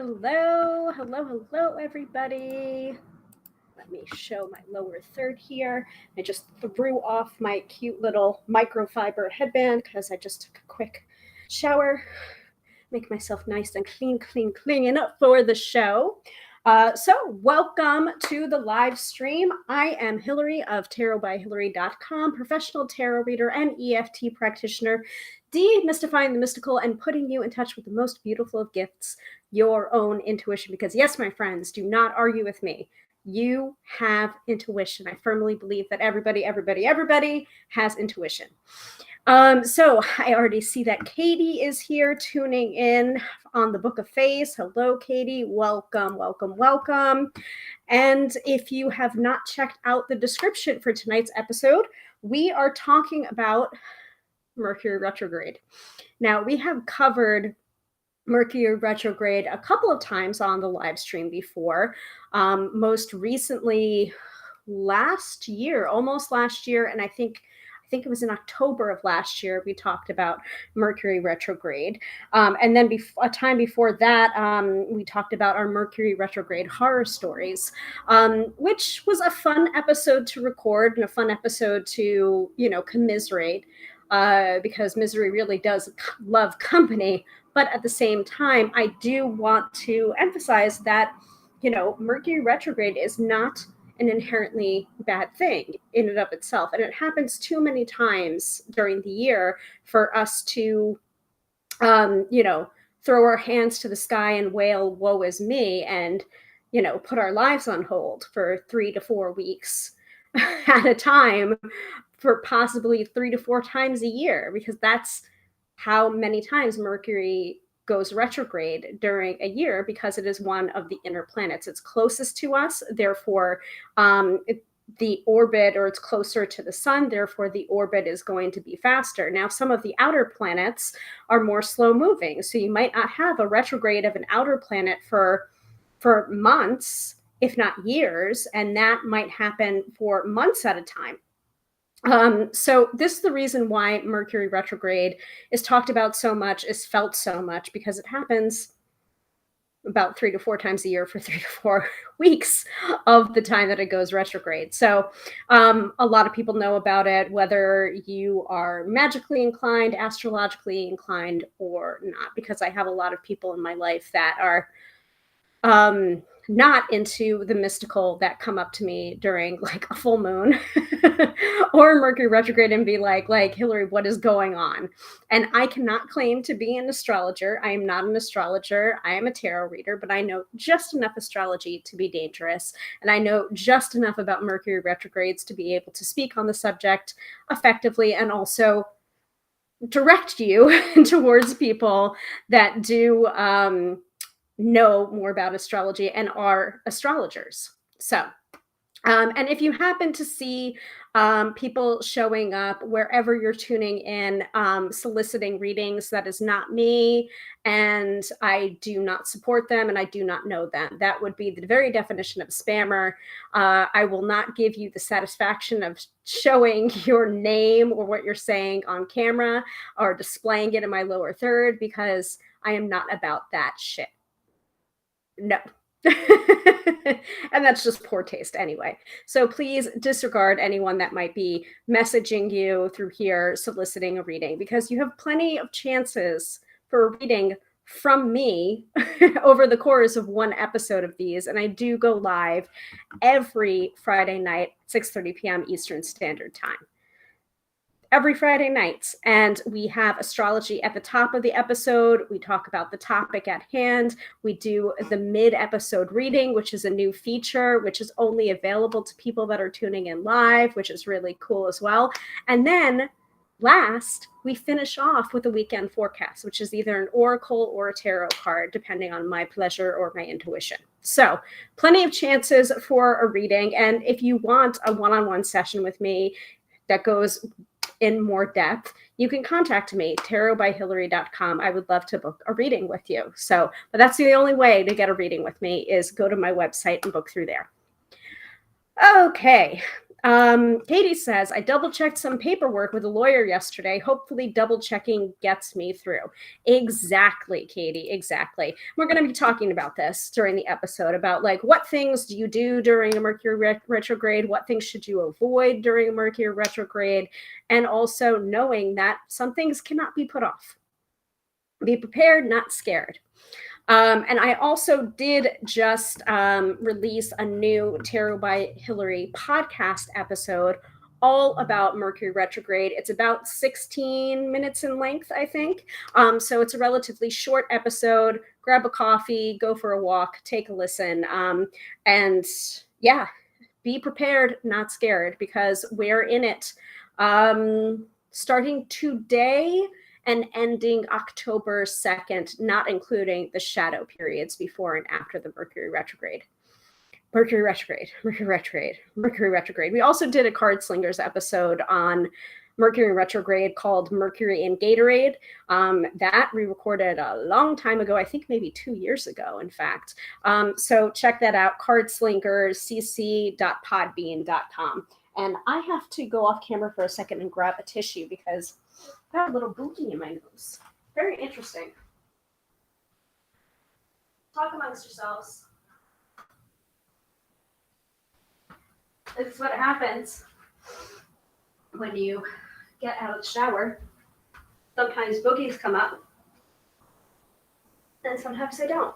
Hello, hello, everybody. Let me show my lower third here. I just threw off my cute little microfiber headband because I just took a quick shower. Make myself nice and clean up for the show. So welcome to the live stream. I am Hilary of tarotbyhilary.com, professional tarot reader and EFT practitioner, demystifying the mystical and putting you in touch with the most beautiful of gifts, your own intuition. Because yes, my friends, do not argue with me. You have intuition. I firmly believe that everybody has intuition. So I already see that Katie is here tuning in on the Book of Face. Hello, Katie. Welcome. And if you have not checked out the description for tonight's episode, we are talking about Mercury Retrograde. Now, we have covered Mercury Retrograde a couple of times on the live stream before. Most recently almost last year, and I think it was in October of last year, we talked about Mercury Retrograde. And then a time before that, we talked about our Mercury Retrograde horror stories, which was a fun episode to record and a fun episode to, commiserate, because misery really does love company. But at the same time, I do want to emphasize that, Mercury Retrograde is not an inherently bad thing in and of itself. And it happens too many times during the year for us to, throw our hands to the sky and wail, woe is me, and, put our lives on hold for 3 to 4 weeks at a time for possibly 3 to 4 times a year, because that's how many times Mercury goes retrograde during a year, because it is one of the inner planets. It's closest to us, therefore the orbit, or it's closer to the sun, therefore the orbit is going to be faster. Now, some of the outer planets are more slow moving, so you might not have a retrograde of an outer planet for months, if not years, and that might happen for months at a time. So this is the reason why Mercury retrograde is talked about so much, is felt so much, because it happens about 3 to 4 times a year for 3 to 4 weeks of the time that it goes retrograde. So a lot of people know about it, whether you are magically inclined, astrologically inclined, or not, because I have a lot of people in my life that are not into the mystical, that come up to me during like a full moon or Mercury retrograde and be like, Hilary, what is going on? And I cannot claim to be an astrologer. I am not an astrologer. I am a tarot reader, but I know just enough astrology to be dangerous. And I know just enough about Mercury retrogrades to be able to speak on the subject effectively, and also direct you towards people that do know more about astrology and are astrologers. So, and if you happen to see people showing up wherever you're tuning in, soliciting readings, that is not me, and I do not support them, and I do not know them. That would be the very definition of spammer. I will not give you the satisfaction of showing your name or what you're saying on camera or displaying it in my lower third, because I am not about that shit. No. And that's just poor taste anyway. So please disregard anyone that might be messaging you through here soliciting a reading, because you have plenty of chances for a reading from me over the course of one episode of these. And I do go live every Friday night, 6:30 p.m. Eastern Standard Time. Every Friday nights, and we have astrology at the top of the episode. We talk about the topic at hand. We do the mid-episode reading, which is a new feature, which is only available to people that are tuning in live, which is really cool as well. And then last, we finish off with a weekend forecast, which is either an oracle or a tarot card, depending on my pleasure or my intuition. So plenty of chances for a reading. And if you want a one-on-one session with me that goes in more depth, you can contact me, tarotbyhilary.com. I would love to book a reading with you. So, but that's the only way to get a reading with me, is go to my website and book through there. Okay. Katie says, I double checked some paperwork with a lawyer yesterday. Hopefully, double checking gets me through. Exactly, Katie. Exactly. We're going to be talking about this during the episode about like what things do you do during a Mercury retrograde? What things should you avoid during a Mercury retrograde? And also knowing that some things cannot be put off. Be prepared, not scared. And I also did just release a new Tarot by Hilary podcast episode all about Mercury retrograde. It's about 16 minutes in length, I think. So it's a relatively short episode. Grab a coffee, go for a walk, take a listen. And yeah, be prepared, not scared, because we're in it. Starting today and ending October 2nd, not including the shadow periods before and after the Mercury retrograde. Mercury retrograde, Mercury retrograde, Mercury retrograde. We also did a Card Slingers episode on Mercury retrograde called Mercury in Gatorade. That we recorded a long time ago, I think maybe 2 years ago, in fact. So check that out, cardslingerscc.podbean.com. And I have to go off camera for a second and grab a tissue because I got a little boogie in my nose. Very interesting. Talk amongst yourselves. This is what happens when you get out of the shower. Sometimes boogies come up, and sometimes they don't.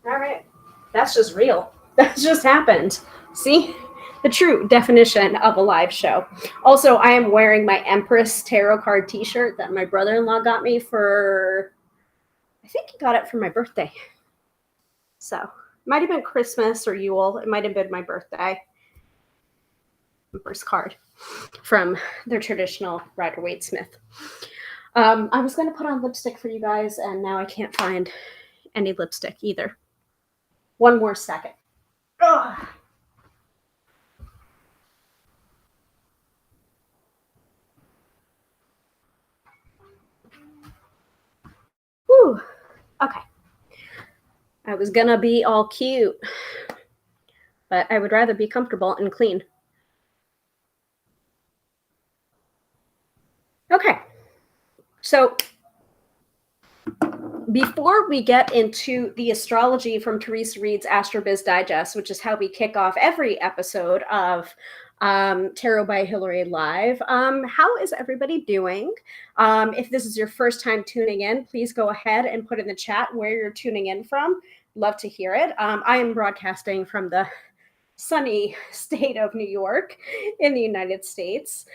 All right. That's just real. That just happened. See? The true definition of a live show. Also, I am wearing my Empress Tarot card t-shirt that my brother-in-law got me for, I think he got it for my birthday. So, it might have been Christmas or Yule. It might have been my birthday. Empress card from their traditional Rider-Waite-Smith. I was going to put on lipstick for you guys, and now I can't find any lipstick either. One more second. Ugh. Whew. Okay. I was gonna be all cute, but I would rather be comfortable and clean. Okay. So before we get into the astrology from Teresa Reed's AstroBiz Digest, which is how we kick off every episode of Tarot by Hilary Live, how is everybody doing? If this is your first time tuning in, please go ahead and put in the chat where you're tuning in from. Love to hear it. I am broadcasting from the sunny state of New York in the United States.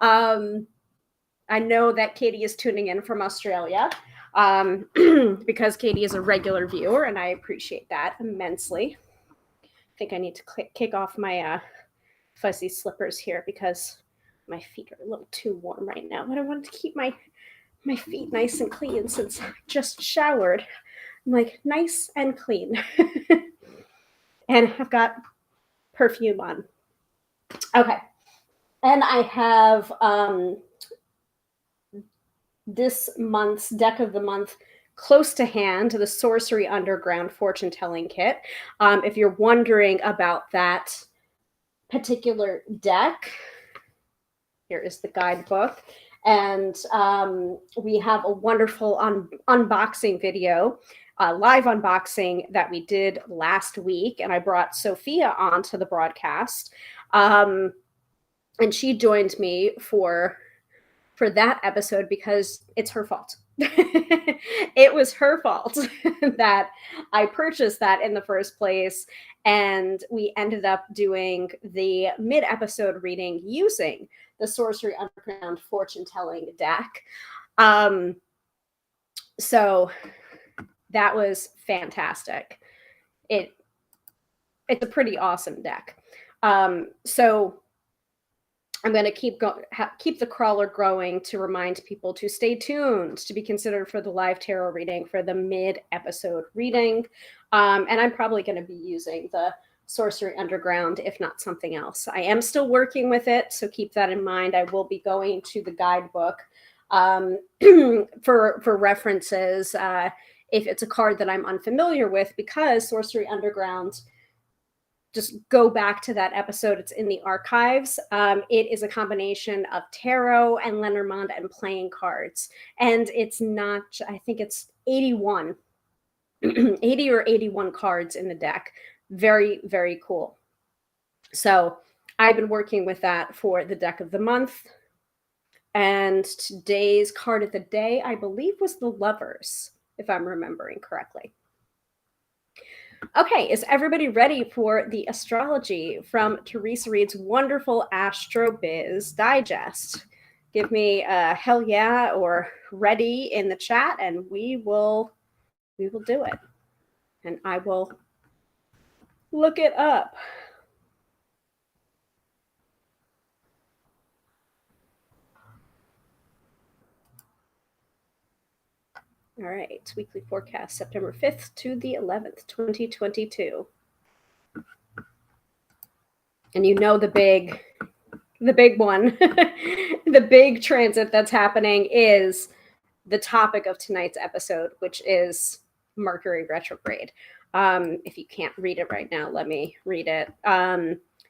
I know that Katie is tuning in from Australia because Katie is a regular viewer, and I appreciate that immensely. I think I need to kick off my fuzzy slippers here because my feet are a little too warm right now. But I wanted to keep my feet nice and clean since I just showered. I'm like, nice and clean. And I've got perfume on. Okay. And I have this month's deck of the month close to hand, the Sorcery Underground Fortune Telling Kit. If you're wondering about that particular deck, here is the guidebook. And we have a wonderful unboxing video, live unboxing that we did last week. And I brought Sophia onto the broadcast. And she joined me for that episode because it's her fault. It was her fault that I purchased that in the first place. And we ended up doing the mid-episode reading using the Sorcery Underground Fortune Telling deck. So that was fantastic. It's a pretty awesome deck. So I'm going to keep the crawler growing to remind people to stay tuned to be considered for the live tarot reading for the mid-episode reading. And I'm probably going to be using the Sorcery Underground, if not something else. I am still working with it, so keep that in mind. I will be going to the guidebook for references if it's a card that I'm unfamiliar with, because Sorcery Underground just go back to that episode. It's in the archives. It is a combination of tarot and Lenormand and playing cards. And it's not, I think it's 81, 80 or 81 cards in the deck. Very, very cool. So I've been working with that for the deck of the month. And today's card of the day, I believe, was the Lovers, if I'm remembering correctly. Okay, is everybody ready for the astrology from Teresa Reed's wonderful Astro Biz Digest? Give me a hell yeah or ready in the chat, and we will do it. And I will look it up. All right, weekly forecast, September 5th to the 11th, 2022. And you know the big one, the big transit that's happening is the topic of tonight's episode, which is Mercury Retrograde. If you can't read it right now, let me read it.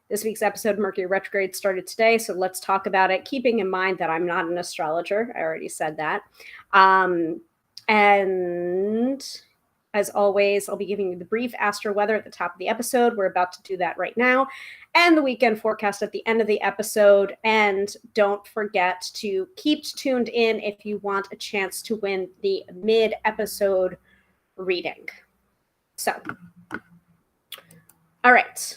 This week's episode, Mercury Retrograde, started today, so let's talk about it, keeping in mind that I'm not an astrologer. I already said that. And as always, I'll be giving you the brief astro-weather at the top of the episode. We're about to do that right now. And the weekend forecast at the end of the episode. And don't forget to keep tuned in if you want a chance to win the mid-episode reading. So, all right.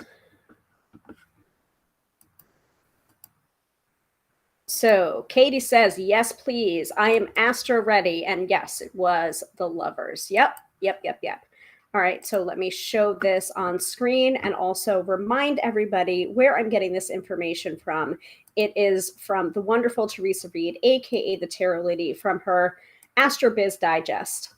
So Katie says, yes, please. I am astro ready. And yes, it was the Lovers. Yep. All right, so let me show this on screen and also remind everybody where I'm getting this information from. It is from the wonderful Teresa Reed, aka the Tarot Lady, from her Astro Biz Digest.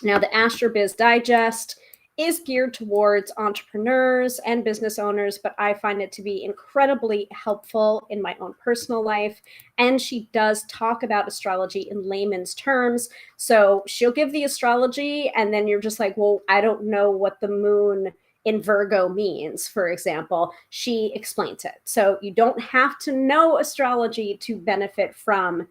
Now, the Astro Biz Digest is geared towards entrepreneurs and business owners, but I find it to be incredibly helpful in my own personal life. And she does talk about astrology in layman's terms. So she'll give the astrology, and then you're just like, well, I don't know what the moon in Virgo means, for example. She explains it. So you don't have to know astrology to benefit from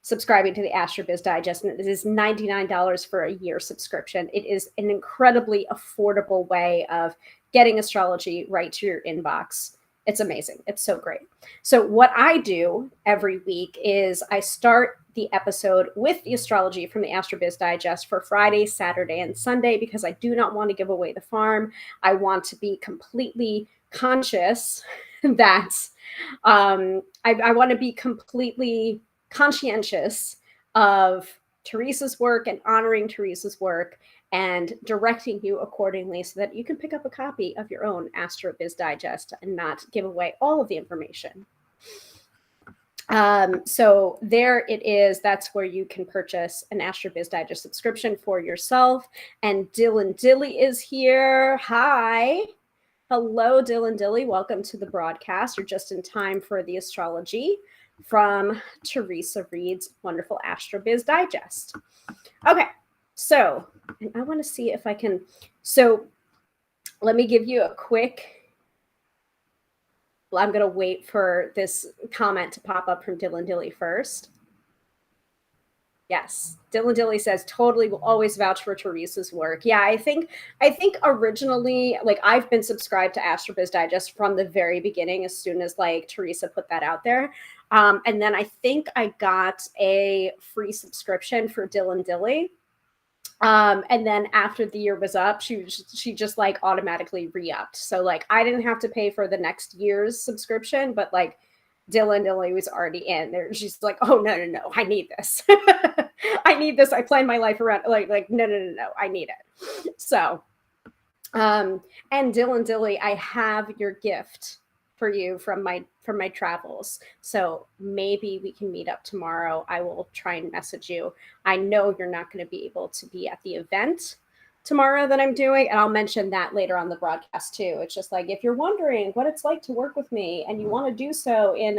subscribing to the Astro Biz Digest, and it is $99 for a year subscription. It is an incredibly affordable way of getting astrology right to your inbox. It's amazing. It's so great. So what I do every week is I start the episode with the astrology from the Astro Biz Digest for Friday, Saturday, and Sunday, because I do not want to give away the farm. I want to be completely conscious that I want to be completely conscientious of Teresa's work and honoring Teresa's work and directing you accordingly so that you can pick up a copy of your own Astro Biz Digest and not give away all of the information. So there it is. That's where you can purchase an Astro Biz Digest subscription for yourself. And Dylan Dilly is here. Hi. Hello, Dylan Dilly. Welcome to the broadcast. You're just in time for the astrology from Teresa Reed's wonderful Astro Biz Digest. Okay, so, and I want to see if I can, so let me give you a quick, well, I'm going to wait for this comment to pop up from Dylan Dilly first. Yes, Dylan Dilly says, totally will always vouch for Teresa's work. Yeah, I think originally, like, I've been subscribed to Astro Biz Digest from the very beginning, as soon as like Teresa put that out there. And then I think I got a free subscription for Dylan Dilly. And then after the year was up, she just like automatically re-upped. So like I didn't have to pay for the next year's subscription, but like Dylan Dilly was already in there. She's like, oh no, I need this. I need this. I plan my life around like no, I need it. So and Dylan Dilly, I have your gift for you from my travels. So maybe we can meet up tomorrow. I will try and message you. I know you're not going to be able to be at the event tomorrow that I'm doing, and I'll mention that later on the broadcast too. It's just like, if you're wondering what it's like to work with me and you want to do so in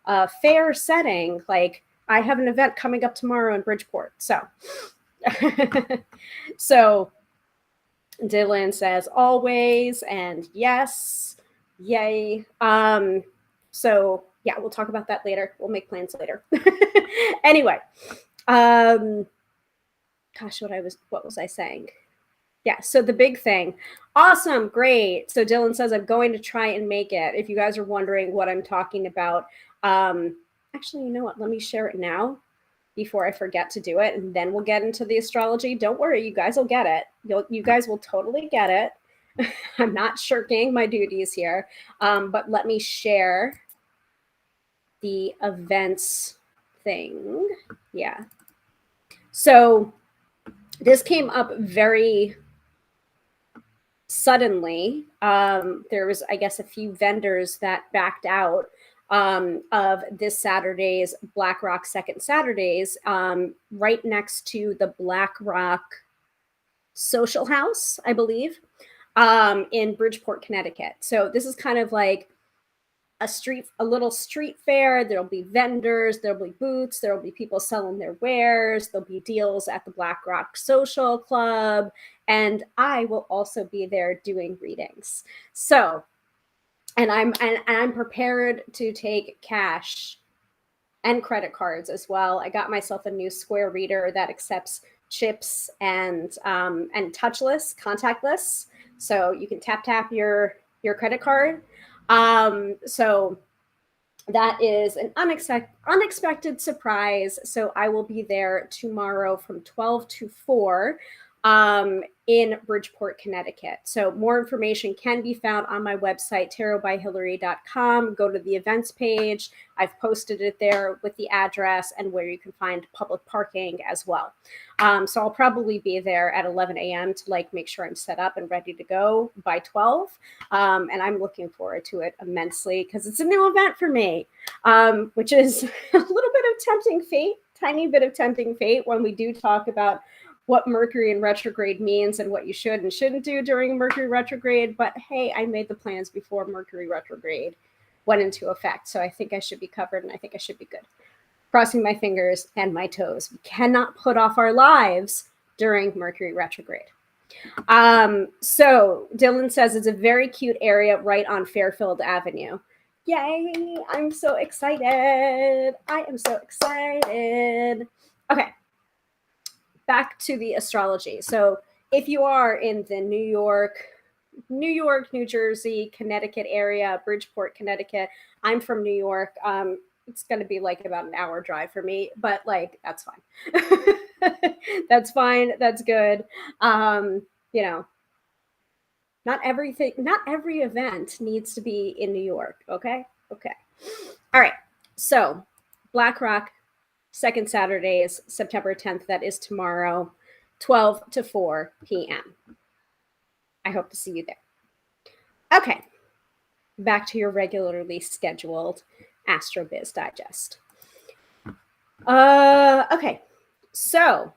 a fair setting, like I have an event coming up tomorrow in Bridgeport. So Dylan says always, and yes, yay. So yeah, we'll talk about that later. We'll make plans later. Anyway, gosh, what was I saying? Yeah, so the big thing. Awesome, great. So Dylan says, I'm going to try and make it. If you guys are wondering what I'm talking about, actually, you know what? Let me share it now before I forget to do it, and then we'll get into the astrology. Don't worry, you guys will get it. You guys will totally get it. I'm not shirking my duties here, but let me share the events thing. Yeah. So this came up very suddenly. There was, I guess, a few vendors that backed out of this Saturday's BlackRock Second Saturdays, right next to the BlackRock Social House, I believe, in Bridgeport, Connecticut. So this is kind of like a little street fair. There'll be vendors, there'll be booths, there'll be people selling their wares, there'll be deals at the BlackRock Social Club, and I will also be there doing readings. So, and I'm prepared to take cash and credit cards as well. I got myself a new Square reader that accepts chips and touchless, contactless, so you can tap your credit card. So that is an unexpected surprise. So I will be there tomorrow from 12 to 4 in Bridgeport, Connecticut. So more information can be found on my website, tarotbyhilary.com. Go to the events page. I've posted it there with the address and where you can find public parking as well. So I'll probably be there at 11 a.m. to make sure I'm set up and ready to go by 12. And I'm looking forward to it immensely because it's a new event for me, which is a little bit of tempting fate, tiny bit of tempting fate when we do talk about what Mercury in retrograde means and what you should and shouldn't do during Mercury retrograde. But hey, I made the plans before Mercury retrograde went into effect. So I think I should be covered and I think I should be good. Crossing my fingers and my toes. We cannot put off our lives during Mercury retrograde. So Dylan says it's a very cute area right on Fairfield Avenue. Yay, I'm so excited. I am so excited. Okay. Back to the astrology. So if you are in the New York, New Jersey, Connecticut area, Bridgeport, Connecticut, I'm from New York. It's going to be about an hour drive for me, but that's fine. That's fine. That's good. Not every event needs to be in New York. Okay. All right. So BlackRock Second Saturdays, September 10th. That is tomorrow, 12 to 4 p.m. I hope to see you there. Okay. Back to your regularly scheduled AstroBiz Digest. Okay. So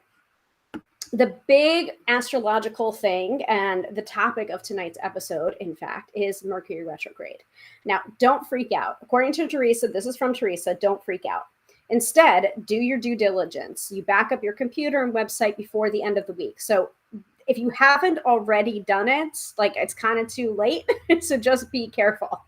the big astrological thing and the topic of tonight's episode, in fact, is Mercury retrograde. Now, don't freak out. According to Teresa, this is from Teresa, don't freak out. Instead, do your due diligence. You back up your computer and website before the end of the week. So if you haven't already done it, it's kind of too late. So just be careful.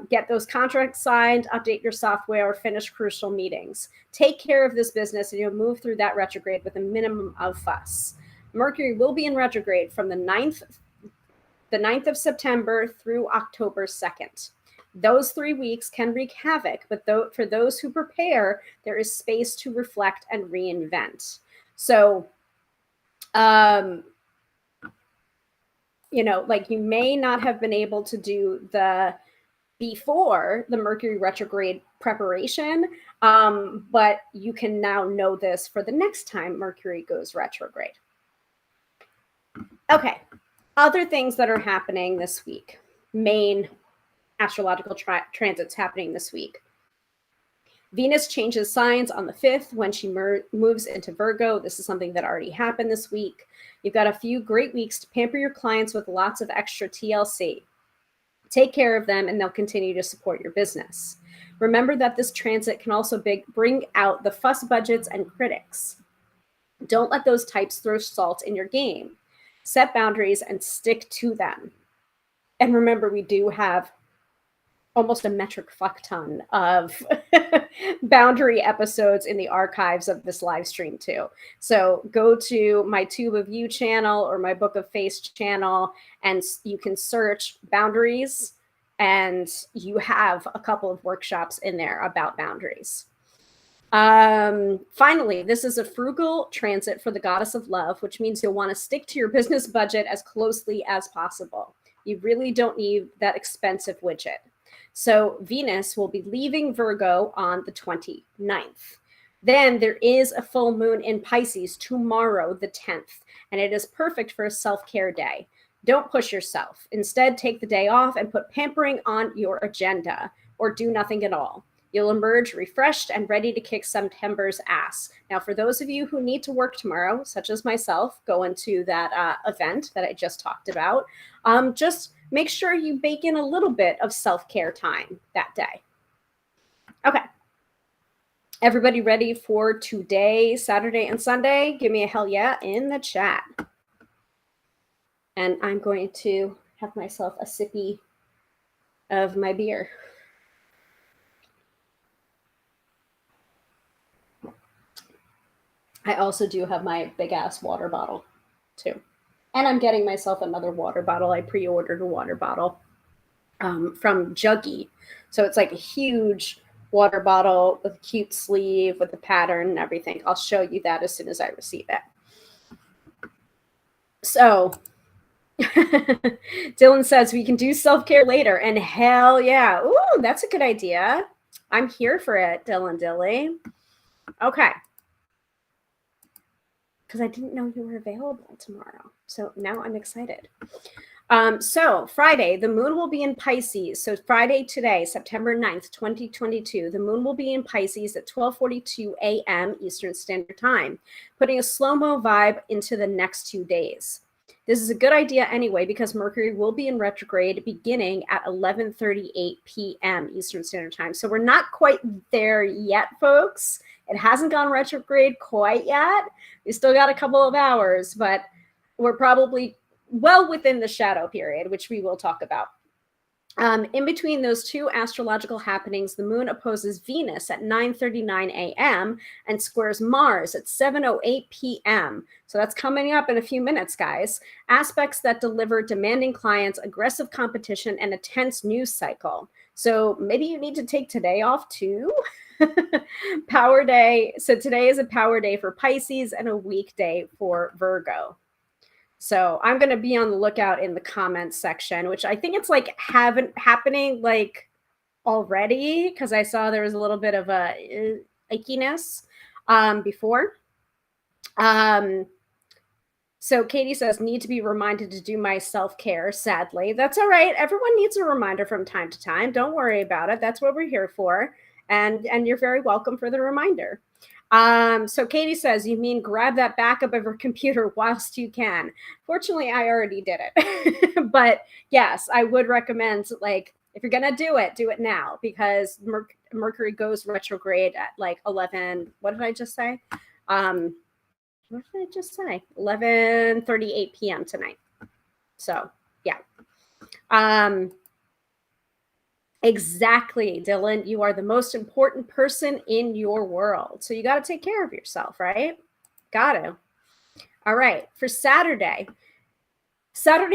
Get those contracts signed, update your software, finish crucial meetings. Take care of this business and you'll move through that retrograde with a minimum of fuss. Mercury will be in retrograde from the 9th of September through October 2nd. Those 3 weeks can wreak havoc, but for those who prepare, there is space to reflect and reinvent. So, you may not have been able to do before the Mercury retrograde preparation, but you can now know this for the next time Mercury goes retrograde. Okay, other things that are happening this week, main astrological transits happening this week. Venus changes signs on the 5th when she moves into Virgo. This is something that already happened this week. You've got a few great weeks to pamper your clients with lots of extra TLC. Take care of them and they'll continue to support your business. Remember that this transit can also bring out the fuss budgets and critics. Don't let those types throw salt in your game. Set boundaries and stick to them. And remember, we do have almost a metric fuck ton of boundary episodes in the archives of this live stream too. So go to my Tube of You channel or my Book of Face channel, and you can search boundaries, and you have a couple of workshops in there about boundaries. Finally, this is a frugal transit for the goddess of love, which means you'll want to stick to your business budget as closely as possible. You really don't need that expensive widget. So Venus will be leaving Virgo on the 29th. Then there is a full moon in Pisces tomorrow, the 10th, and it is perfect for a self-care day. Don't push yourself. Instead, take the day off and put pampering on your agenda, or do nothing at all. You'll emerge refreshed and ready to kick September's ass. Now, for those of you who need to work tomorrow, such as myself, going to that event that I just talked about, just make sure you bake in a little bit of self-care time that day. Okay. Everybody ready for today, Saturday and Sunday? Give me a hell yeah in the chat. And I'm going to have myself a sippy of my beer. I also do have my big ass water bottle too. And I'm getting myself another water bottle. I pre-ordered a water bottle from Juggy. So it's like a huge water bottle with a cute sleeve with a pattern and everything. I'll show you that as soon as I receive it. So Dylan says we can do self-care later, and hell yeah. Ooh, that's a good idea. I'm here for it, Dylan Dilly. Okay. Because I didn't know you were available tomorrow. So now I'm excited. So Friday, the moon will be in Pisces. So Friday today, September 9th, 2022, the moon will be in Pisces at 12:42 a.m. Eastern Standard Time, putting a slow-mo vibe into the next 2 days. This is a good idea anyway, because Mercury will be in retrograde beginning at 11:38 p.m. Eastern Standard Time. So we're not quite there yet, folks. It hasn't gone retrograde quite yet. We still got a couple of hours, but we're probably well within the shadow period, which we will talk about. In between those two astrological happenings, the moon opposes Venus at 9:39 a.m. and squares Mars at 7:08 p.m. So that's coming up in a few minutes, guys. Aspects that deliver demanding clients, aggressive competition, and a tense news cycle. So maybe you need to take today off too. Power day. So today is a power day for Pisces and a weekday for Virgo. So I'm going to be on the lookout in the comments section, which I think it's like happening like already, because I saw there was a little bit of a ickiness before. So Katie says, need to be reminded to do my self-care. Sadly, that's all right. Everyone needs a reminder from time to time. Don't worry about it. That's what we're here for. And you're very welcome for the reminder. So Katie says, you mean grab that backup of your computer whilst you can. Fortunately, I already did it. But yes, I would recommend, like, if you're going to do it now, because Mercury goes retrograde at like 11. What did I just say? What did I just say? 11:38 p.m. tonight. So yeah. Exactly, Dylan. You are the most important person in your world. So you got to take care of yourself, right? Got to. All right. For Saturday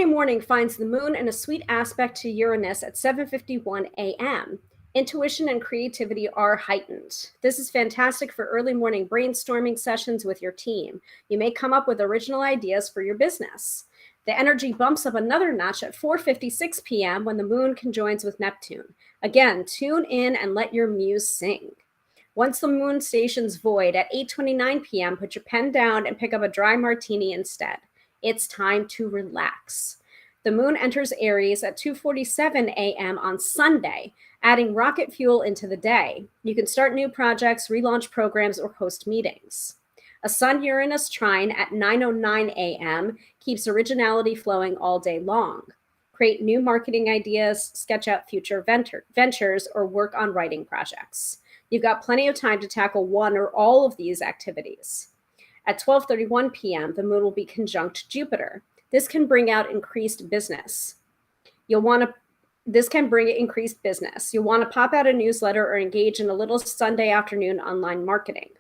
morning finds the moon in a sweet aspect to Uranus at 7:51 a.m. Intuition and creativity are heightened. This is fantastic for early morning brainstorming sessions with your team. You may come up with original ideas for your business. The energy bumps up another notch at 4:56 p.m. when the moon conjoins with Neptune. Again, tune in and let your muse sing. Once the moon stations void at 8:29 p.m., put your pen down and pick up a dry martini instead. It's time to relax. The moon enters Aries at 2:47 a.m. on Sunday, adding rocket fuel into the day. You can start new projects, relaunch programs, or host meetings. A Sun-Uranus trine at 9:09 a.m. keeps originality flowing all day long. Create new marketing ideas, sketch out future ventures, or work on writing projects. You've got plenty of time to tackle one or all of these activities. At 12:31 p.m., the moon will be conjunct Jupiter. This can bring out increased business. This can bring increased business. You'll want to pop out a newsletter or engage in a little Sunday afternoon online marketing.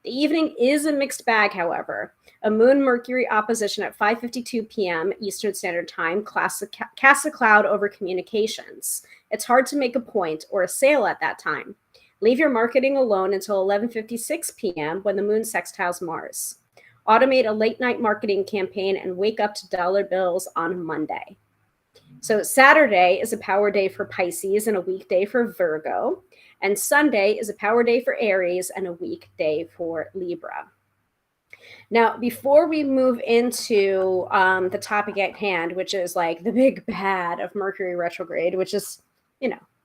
The evening is a mixed bag, however. A Moon-Mercury opposition at 5:52 p.m. Eastern Standard Time casts a cloud over communications. It's hard to make a point or a sale at that time. Leave your marketing alone until 11:56 p.m. when the Moon sextiles Mars. Automate a late-night marketing campaign and wake up to dollar bills on Monday. So Saturday is a power day for Pisces and a weekday for Virgo. And Sunday is a power day for Aries and a weekday for Libra. Now, before we move into the topic at hand, which is like the big bad of Mercury retrograde, which is,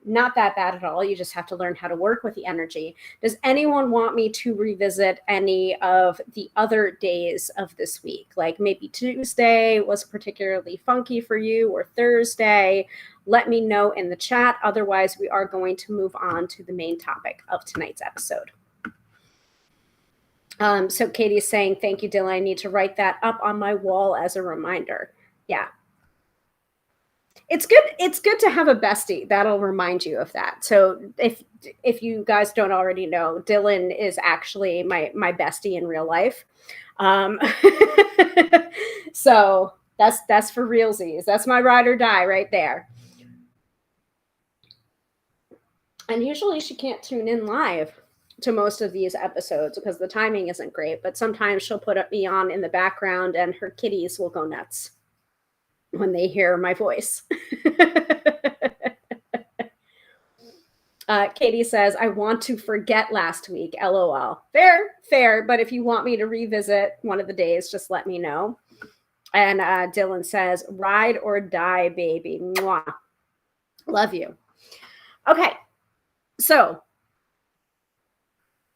not that bad at all. You just have to learn how to work with the energy. Does anyone want me to revisit any of the other days of this week? Like maybe Tuesday was particularly funky for you, or Thursday? Let me know in the chat. Otherwise, we are going to move on to the main topic of tonight's episode. So Katie is saying, thank you, Dylan. I need to write that up on my wall as a reminder. Yeah. It's good to have a bestie that'll remind you of that. So if you guys don't already know, Dylan is actually my bestie in real life. So that's for realsies. That's my ride or die right there. And usually she can't tune in live to most of these episodes because the timing isn't great, but sometimes she'll put me on in the background and her kitties will go nuts when they hear my voice. Katie says, I want to forget last week, LOL. Fair, but if you want me to revisit one of the days, just let me know. And Dylan says, ride or die, baby. Mwah. Love you. Okay, so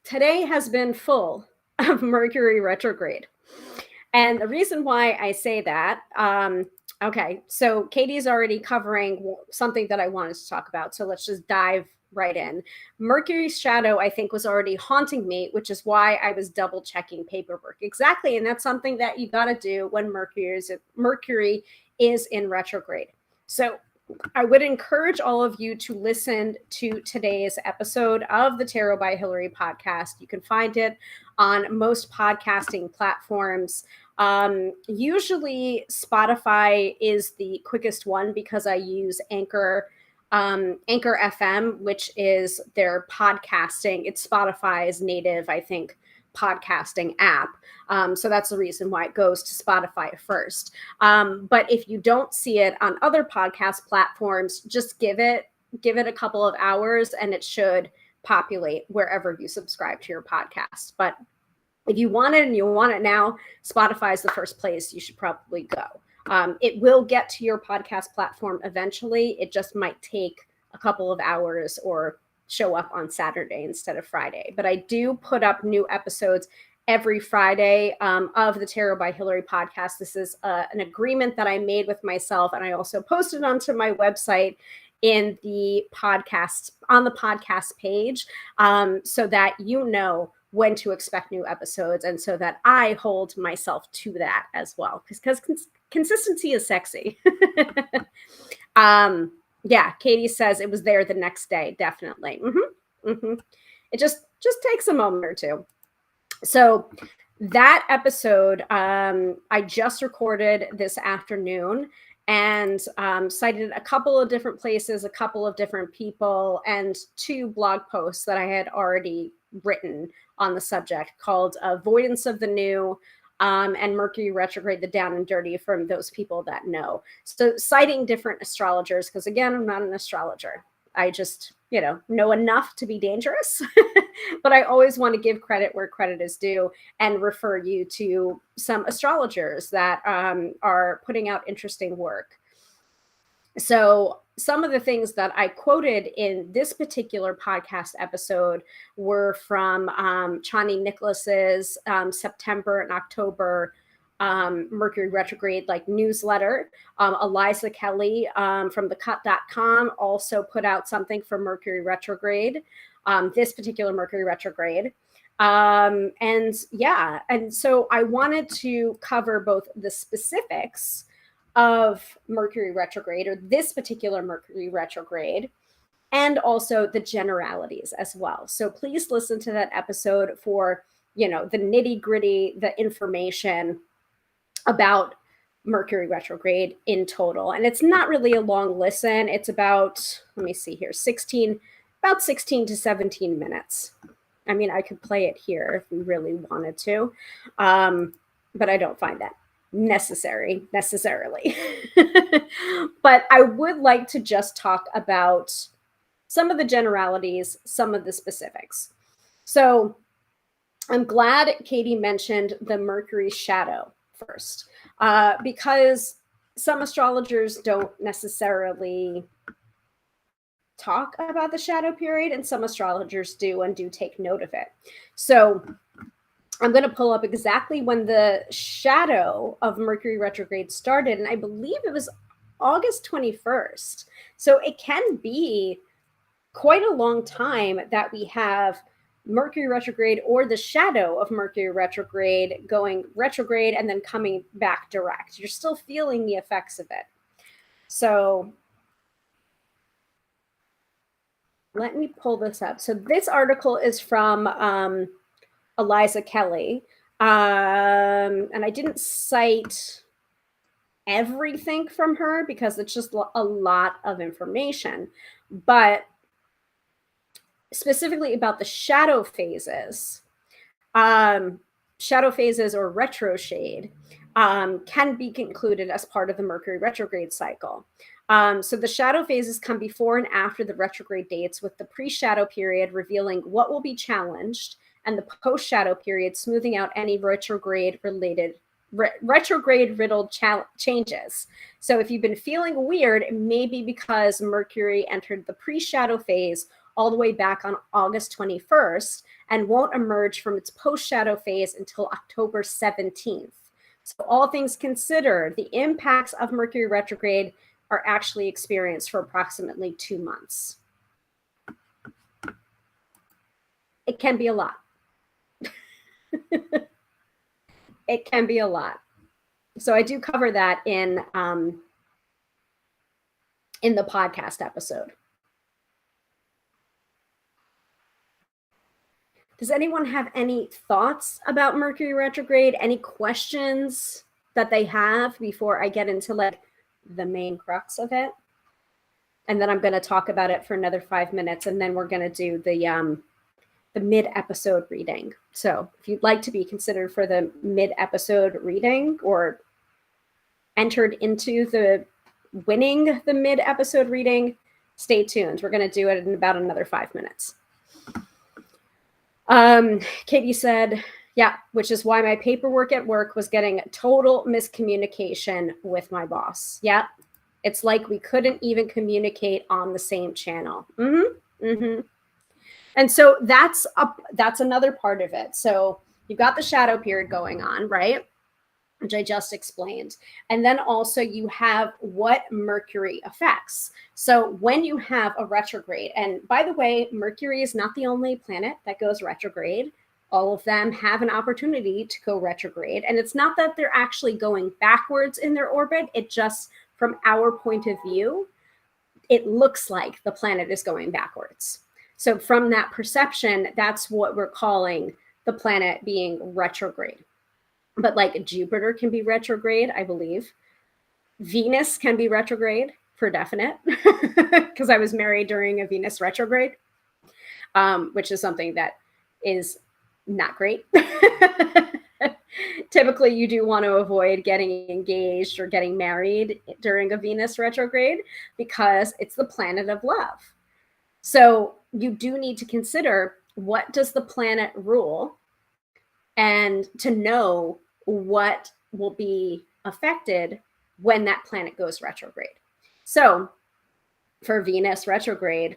today has been full of Mercury retrograde. And the reason why I say that, okay, so Katie's already covering something that I wanted to talk about. So let's just dive right in. Mercury's shadow, I think, was already haunting me, which is why I was double checking paperwork. Exactly. And that's something that you got to do when Mercury is in retrograde. So I would encourage all of you to listen to today's episode of the Tarot by Hilary podcast. You can find it on most podcasting platforms. Usually Spotify is the quickest one because I use Anchor FM, which is their podcasting. It's Spotify's native, I think, podcasting app. So that's the reason why it goes to Spotify first. But if you don't see it on other podcast platforms, just give it a couple of hours and it should populate wherever you subscribe to your podcast. But if you want it and you want it now, Spotify is the first place you should probably go. It will get to your podcast platform eventually. It just might take a couple of hours or show up on Saturday instead of Friday. But I do put up new episodes every Friday of the Tarot by Hilary podcast. This is an agreement that I made with myself, and I also posted onto my website in the podcast, on the podcast page, so that you know when to expect new episodes, and so that I hold myself to that as well, because consistency is sexy. Yeah, Katie says it was there the next day. Definitely. It just takes a moment or two. So that episode, I just recorded this afternoon and cited a couple of different places, a couple of different people, and 2 blog posts that I had already written on the subject called Avoidance of the New and Mercury Retrograde, the Down and Dirty, from those people that know. So citing different astrologers, because again, I'm not an astrologer. I just, know enough to be dangerous, but I always want to give credit where credit is due and refer you to some astrologers that are putting out interesting work. So some of the things that I quoted in this particular podcast episode were from Chani Nicholas's September and October Mercury retrograde newsletter. Eliza Kelly from thecut.com also put out something for Mercury retrograde, this particular Mercury retrograde. And so I wanted to cover both the specifics of Mercury retrograde, or this particular Mercury retrograde, and also the generalities as well. So please listen to that episode for, the nitty gritty, the information about Mercury retrograde in total. And it's not really a long listen. It's about, let me see here, about 16 to 17 minutes. I mean, I could play it here if we really wanted to, but I don't find that necessarily. But I would like to just talk about some of the generalities, some of the specifics. So I'm glad Katie mentioned the Mercury shadow first, because some astrologers don't necessarily talk about the shadow period, and some astrologers do and do take note of it. So I'm going to pull up exactly when the shadow of Mercury retrograde started, and I believe it was August 21st. So it can be quite a long time that we have Mercury retrograde, or the shadow of Mercury retrograde, going retrograde and then coming back direct. You're still feeling the effects of it. So let me pull this up. So this article is from Eliza Kelly. And I didn't cite everything from her because it's just a lot of information. But specifically about the shadow phases or retrograde can be concluded as part of the Mercury retrograde cycle. So the shadow phases come before and after the retrograde dates, with the pre-shadow period revealing what will be challenged, and the post-shadow period smoothing out any retrograde-riddled changes. So if you've been feeling weird, it may be because Mercury entered the pre-shadow phase all the way back on August 21st and won't emerge from its post-shadow phase until October 17th. So all things considered, the impacts of Mercury retrograde are actually experienced for approximately 2 months. It can be a lot. It can be a lot. So I do cover that in the podcast episode. Does anyone have any thoughts about Mercury retrograde? Any questions that they have before I get into the main crux of it? And then I'm going to talk about it for another 5 minutes, and then we're going to do the mid-episode reading. So if you'd like to be considered for the mid-episode reading or entered into the winning the mid-episode reading, stay tuned. We're going to do it in about another 5 minutes. Katie said, yeah, which is why my paperwork at work was getting total miscommunication with my boss. Yeah, it's like we couldn't even communicate on the same channel. And so that's another part of it. So you've got the shadow period going on, right? Which I just explained. And then also you have what Mercury affects. So when you have a retrograde, and by the way, Mercury is not the only planet that goes retrograde. All of them have an opportunity to go retrograde. And it's not that they're actually going backwards in their orbit. It just, from our point of view, it looks like the planet is going backwards. So from that perception, that's what we're calling the planet being retrograde. But Jupiter can be retrograde, I believe. Venus can be retrograde for definite, because I was married during a Venus retrograde, which is something that is not great. Typically, you do want to avoid getting engaged or getting married during a Venus retrograde because it's the planet of love. So you do need to consider, what does the planet rule, and to know what will be affected when that planet goes retrograde. So for Venus retrograde,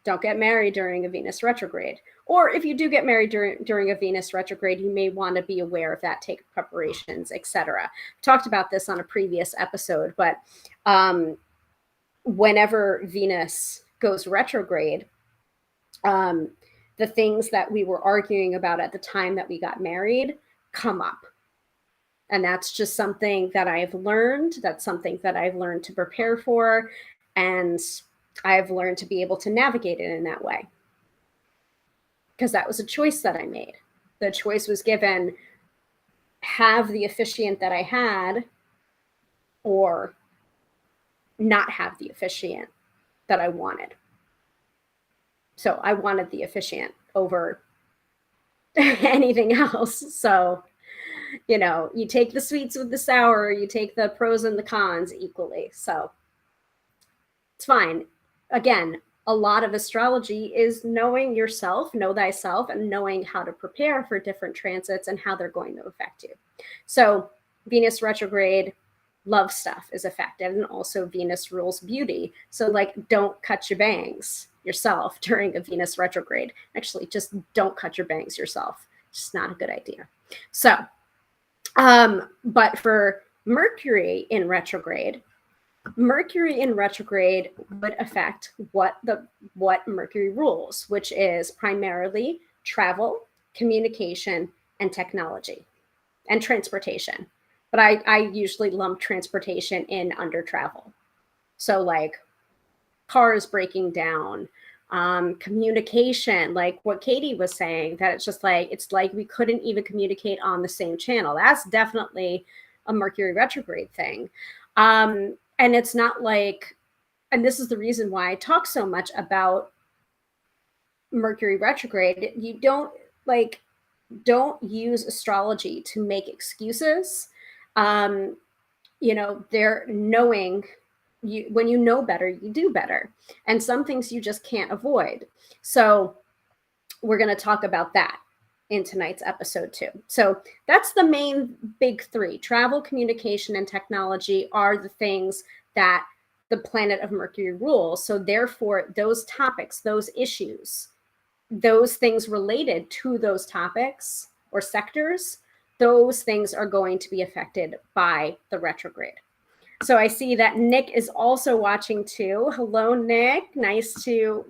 don't get married during a Venus retrograde. Or if you do get married during a Venus retrograde, you may want to be aware of that, take preparations, etc. Talked about this on a previous episode, but whenever Venus goes retrograde, the things that we were arguing about at the time that we got married come up. And that's just something that I've learned. That's something that I've learned to prepare for. And I've learned to be able to navigate it in that way. Because that was a choice that I made. The choice was given, have the officiant that I had, or not have the officiant that I wanted. So I wanted the officiant over anything else. So, you know, you take the sweets with the sour, you take the pros and the cons equally. So it's fine. Again, a lot of astrology is knowing yourself, know thyself, and knowing how to prepare for different transits and how they're going to affect you. So Venus retrograde, love stuff is affected, and also Venus rules beauty. So like, don't cut your bangs yourself during a Venus retrograde. Actually, just don't cut your bangs yourself. It's just not a good idea. So, but for Mercury in retrograde would affect what Mercury rules, which is primarily travel, communication, and technology, and transportation. But I usually lump transportation in under travel. So like cars breaking down, communication, like what Katie was saying, that it's like we couldn't even communicate on the same channel. That's definitely a Mercury retrograde thing. And it's not like, and this is the reason why I talk so much about Mercury retrograde. You don't use astrology to make excuses. You know, they're knowing you, when you know better, you do better. And some things you just can't avoid. So we're going to talk about that in tonight's episode too. So that's the main big three. Travel, communication, and technology are the things that the planet of Mercury rules. So therefore, those topics, those issues, those things related to those topics or sectors, those things are going to be affected by the retrograde. So I see that Nick is also watching too. Hello, Nick. Nice to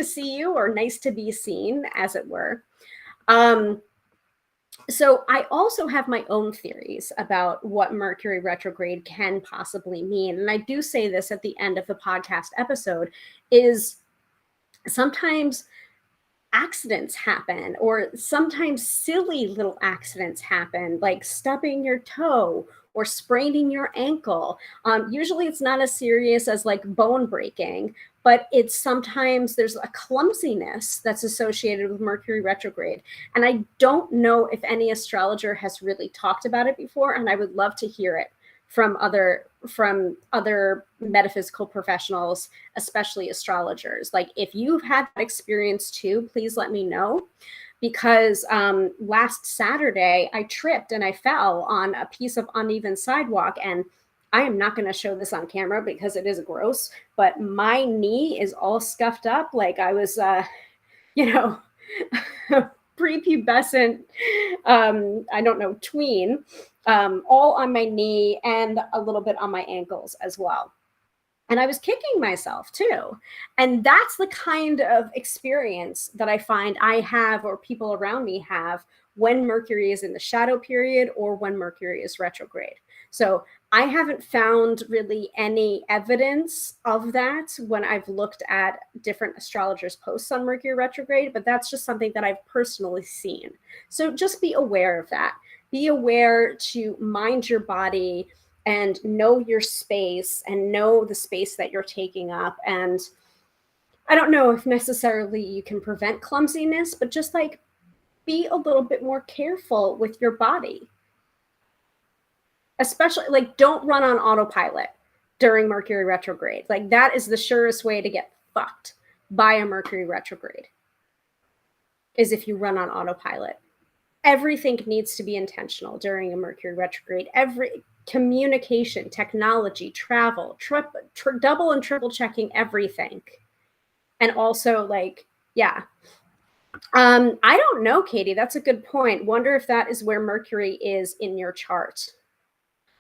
see you, or nice to be seen, as it were. So I also have my own theories about what Mercury retrograde can possibly mean. And I do say this at the end of the podcast episode, is sometimes accidents happen, or sometimes silly little accidents happen, like stubbing your toe or spraining your ankle. Usually it's not as serious as like bone breaking, but it's sometimes there's a clumsiness that's associated with Mercury retrograde. And I don't know if any astrologer has really talked about it before, and I would love to hear it from other metaphysical professionals, especially astrologers. Like, if you've had that experience too, please let me know. Because last Saturday I tripped and I fell on a piece of uneven sidewalk, and I am not going to show this on camera because it is gross, but my knee is all scuffed up like I was prepubescent, I don't know, tween, all on my knee and a little bit on my ankles as well. And I was kicking myself too. And that's the kind of experience that I find I have, or people around me have, when Mercury is in the shadow period or when Mercury is retrograde. So I haven't found really any evidence of that when I've looked at different astrologers' posts on Mercury retrograde, but that's just something that I've personally seen. So just be aware of that. Be aware to mind your body and know your space and know the space that you're taking up. And I don't know if necessarily you can prevent clumsiness, but just like be a little bit more careful with your body. Especially, like, don't run on autopilot during Mercury retrograde. Like, that is the surest way to get fucked by a Mercury retrograde, is if you run on autopilot. Everything needs to be intentional during a Mercury retrograde. Every communication, technology, travel, double and triple checking everything. And also, like, yeah. I don't know, Katie. That's a good point. Wonder if that is where Mercury is in your chart.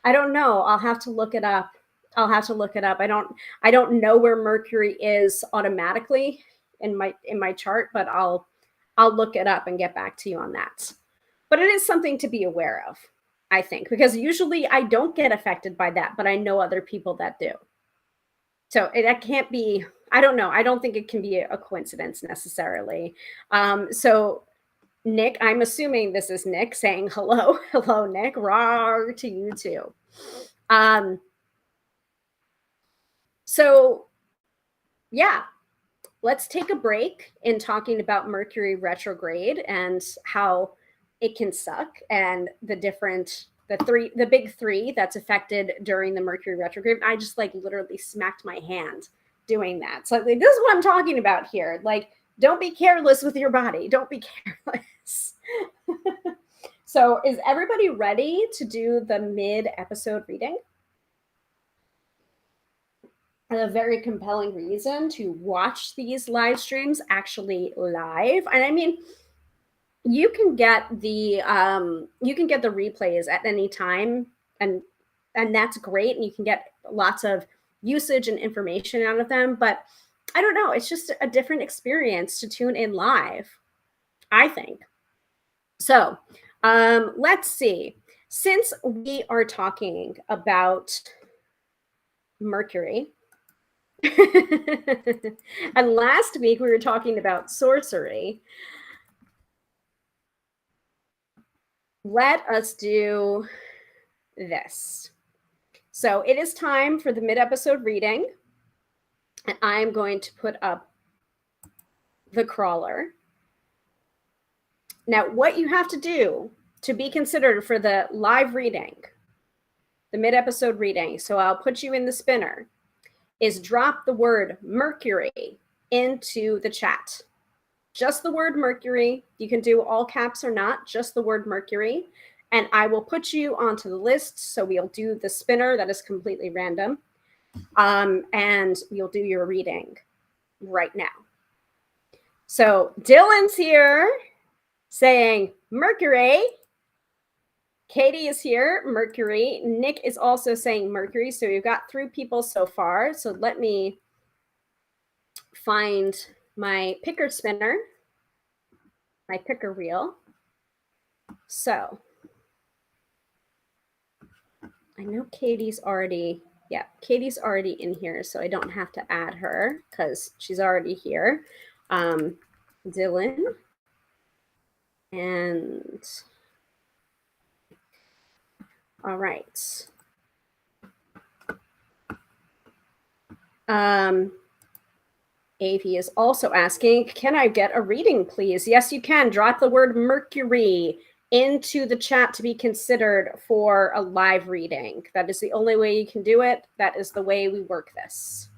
I don't know. I'll have to look it up. I don't know where Mercury is automatically in my chart, but I'll look it up and get back to you on that. But it is something to be aware of. I think, because usually I don't get affected by that, but I know other people that do. So that can't be, I don't know. I don't think it can be a coincidence necessarily. So Nick, I'm assuming this is Nick saying hello. Hello, Nick. Rawr to you too. So yeah, let's take a break in talking about Mercury retrograde and how it can suck, and the big three that's affected during the Mercury retrograde. I just like literally smacked my hand doing that. So like, this is what I'm talking about here. Like, don't be careless with your body. Don't be careless. So is everybody ready to do the mid-episode reading? A very compelling reason to watch these live streams actually live. And I mean, you can get the replays at any time, and that's great, and you can get lots of usage and information out of them, but I don't know, it's just a different experience to tune in live, I think. So let's see, since we are talking about Mercury and last week we were talking about sorcery, let us do this. So it is time for the mid-episode reading, and I'm going to put up the crawler. Now, what you have to do to be considered for the live reading, the mid-episode reading, so I'll put you in the spinner, is drop the word Mercury into the chat. Just the word Mercury. You can do all caps or not, just the word Mercury. And I will put you onto the list. So we'll do the spinner that is completely random. And we'll do your reading right now. So Dylan's here saying Mercury. Katie is here, Mercury. Nick is also saying Mercury. So we've got 3 people so far. So let me find my picker spinner, my picker wheel. So I know Katie's already in here, so I don't have to add her because she's already here. Dylan and all right. Avi is also asking, can I get a reading, please? Yes, you can. Drop the word Mercury into the chat to be considered for a live reading. That is the only way you can do it. That is the way we work this.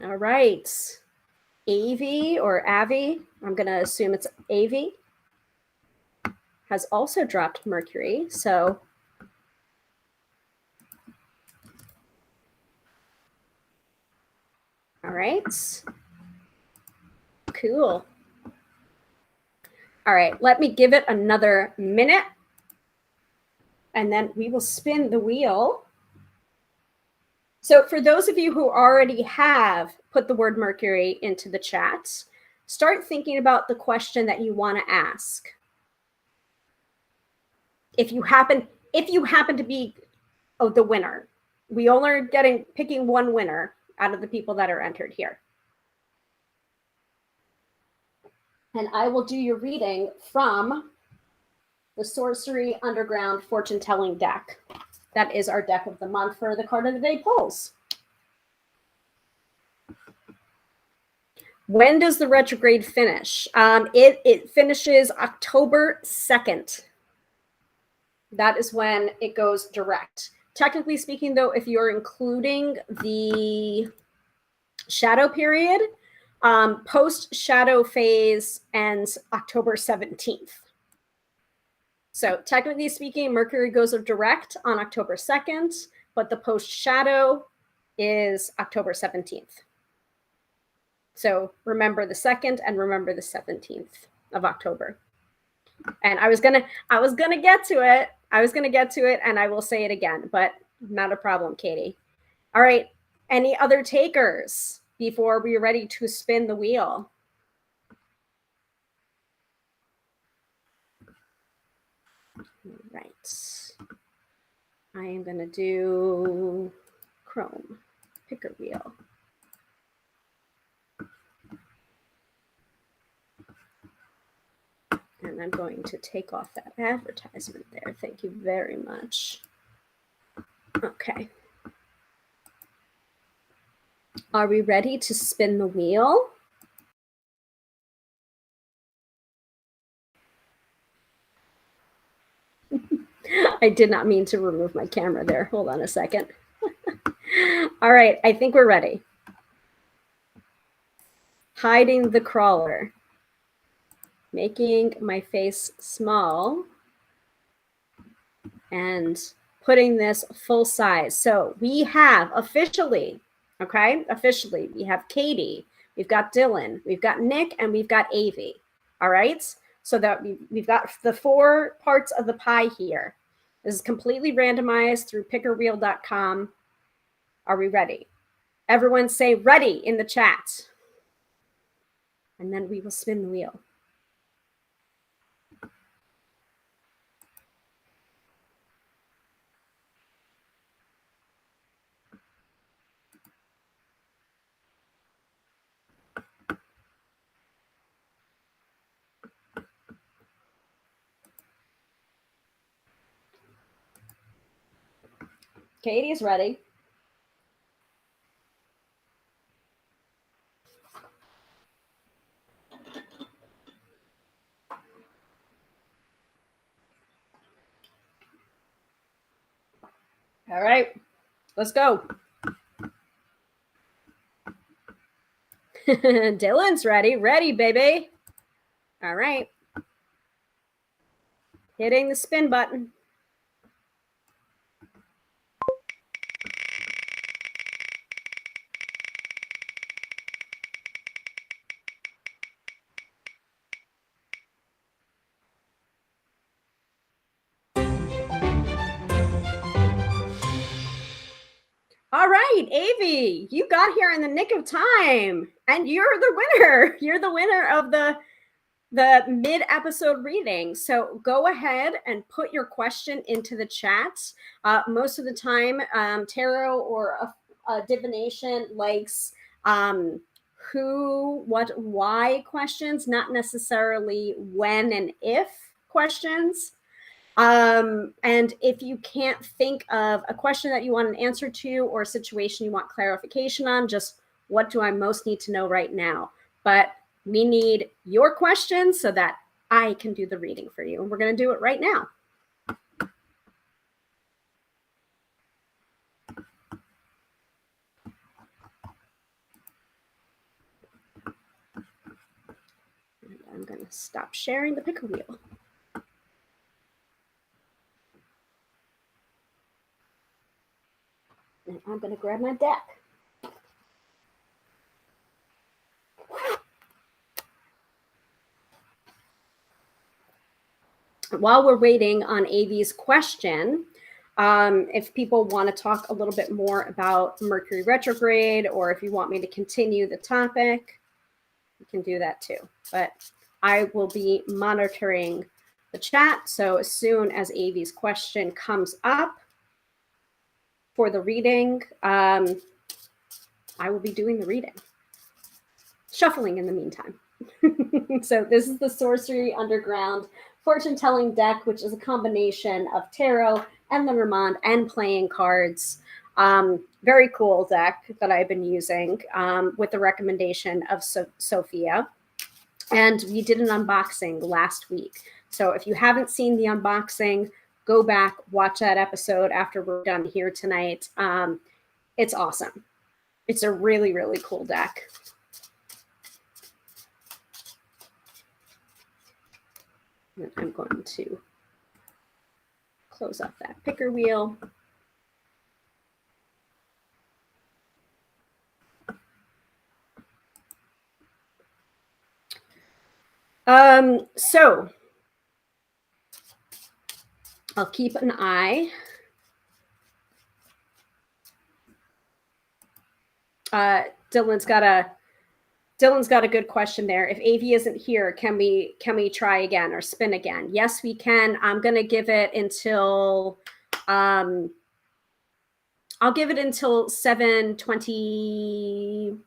All right. Avi or Avi, I'm going to assume it's Avi, has also dropped Mercury. So all right. Cool. All right, let me give it another minute, and then we will spin the wheel. So for those of you who already have put the word Mercury into the chat, start thinking about the question that you want to ask. If you happen to be the winner, we only are picking one winner out of the people that are entered here. And I will do your reading from the Sorcery Underground Fortune Telling deck. That is our deck of the month for the card of the day polls. When does the retrograde finish? It finishes October 2nd. That is when it goes direct. Technically speaking, though, if you're including the shadow period, post-shadow phase ends October 17th. So technically speaking, Mercury goes direct on October 2nd, but the post-shadow is October 17th. So remember the 2nd and remember the 17th of October. And I was gonna get to it. And I will say it again, but not a problem, Katie. All right. Any other takers before we're ready to spin the wheel? Right. I am going to do Chrome picker wheel. And I'm going to take off that advertisement there. Thank you very much. Okay. Are we ready to spin the wheel? I did not mean to remove my camera there. Hold on a second. All right, I think we're ready. Hiding the crawler. Making my face small and putting this full size. So we have officially, we have Katie, we've got Dylan, we've got Nick, and we've got Avi. All right, so that we've got the 4 parts of the pie here. This is completely randomized through pickerwheel.com. Are we ready? Everyone say ready in the chat. And then we will spin the wheel. Katie's ready. All right, let's go. Dylan's ready. Ready, baby. All right. Hitting the spin button. All right, Avi, you got here in the nick of time, and you're the winner. You're the winner of the mid-episode reading. So go ahead and put your question into the chat. Most of the time, tarot or a divination likes who, what, why questions, not necessarily when and if questions. And if you can't think of a question that you want an answer to or a situation you want clarification on, just what do I most need to know right now? But we need your questions so that I can do the reading for you. And we're going to do it right now. And I'm going to stop sharing the picker wheel. And I'm going to grab my deck. While we're waiting on Avi's question, if people want to talk a little bit more about Mercury retrograde, or if you want me to continue the topic, you can do that too. But I will be monitoring the chat. So as soon as Avi's question comes up for the reading, I will be doing the reading. Shuffling in the meantime. So this is the Sorcery Underground fortune-telling deck, which is a combination of tarot and Lenormand and playing cards. Very cool deck that I've been using with the recommendation of Sophia. And we did an unboxing last week. So if you haven't seen the unboxing, go back, watch that episode after we're done here tonight. It's awesome. It's a really, really cool deck. And I'm going to close off that picker wheel. So I'll keep an eye Uh, Dylan's got a Dylan's got a good question there. If AV isn't here, can we try again or spin again? Yes, we can. I'm gonna give it until I'll give it until 7:20.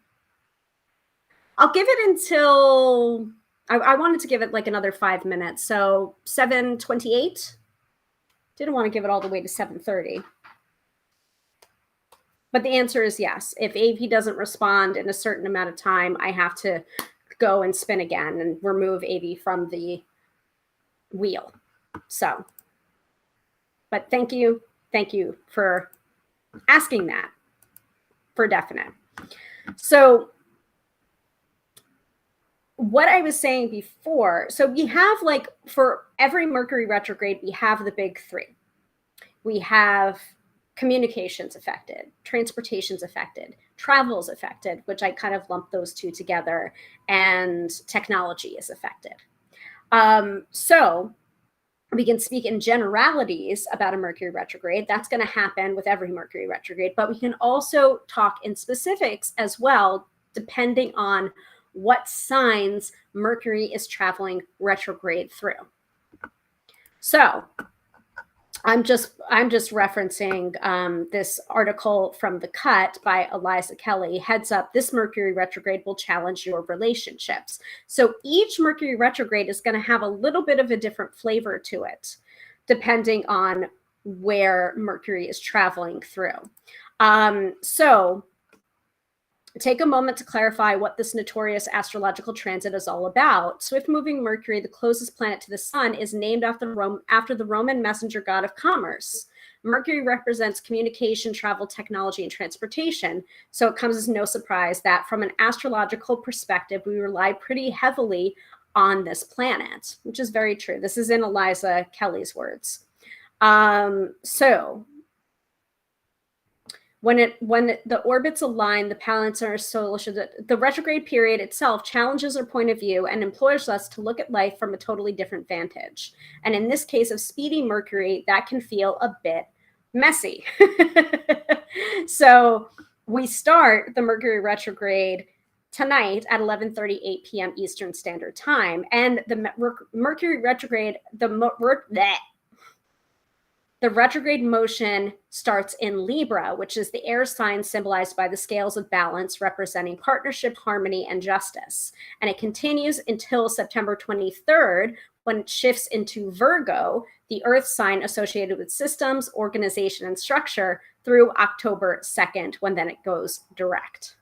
I'll give it until I wanted to give it like another 5 minutes. So 7:28. Didn't want to give it all the way to 7:30. But the answer is yes. If AV doesn't respond in a certain amount of time, I have to go and spin again and remove AV from the wheel. So, but thank you for asking that for definite. So what I was saying before, so we have like for every Mercury retrograde, we have the big three. We have communications affected, transportation's affected, travel's affected, which I kind of lump those two together, and technology is affected. So we can speak in generalities about a Mercury retrograde. That's going to happen with every Mercury retrograde, but we can also talk in specifics as well, depending on what signs Mercury is traveling retrograde through. So I'm just referencing this article from The Cut by Eliza Kelly. Heads up, this Mercury retrograde will challenge your relationships. So each Mercury retrograde is going to have a little bit of a different flavor to it, depending on where Mercury is traveling through. So take a moment to clarify what this notorious astrological transit is all about. Swift-moving Mercury, the closest planet to the sun, is named after the Roman messenger god of commerce. Mercury represents communication, travel, technology, and transportation. So it comes as no surprise that from an astrological perspective, we rely pretty heavily on this planet, which is very true. This is in Eliza Kelly's words. So when the orbits align, the planets are so the retrograde period itself challenges our point of view and implores us to look at life from a totally different vantage. And in this case of speedy Mercury, that can feel a bit messy. So we start the Mercury retrograde tonight at 11:38 p.m. Eastern Standard Time, and the Mercury retrograde, the retrograde motion starts in Libra, which is the air sign symbolized by the scales of balance representing partnership, harmony, and justice. And it continues until September 23rd, when it shifts into Virgo, the earth sign associated with systems, organization, and structure, through October 2nd, when then it goes direct.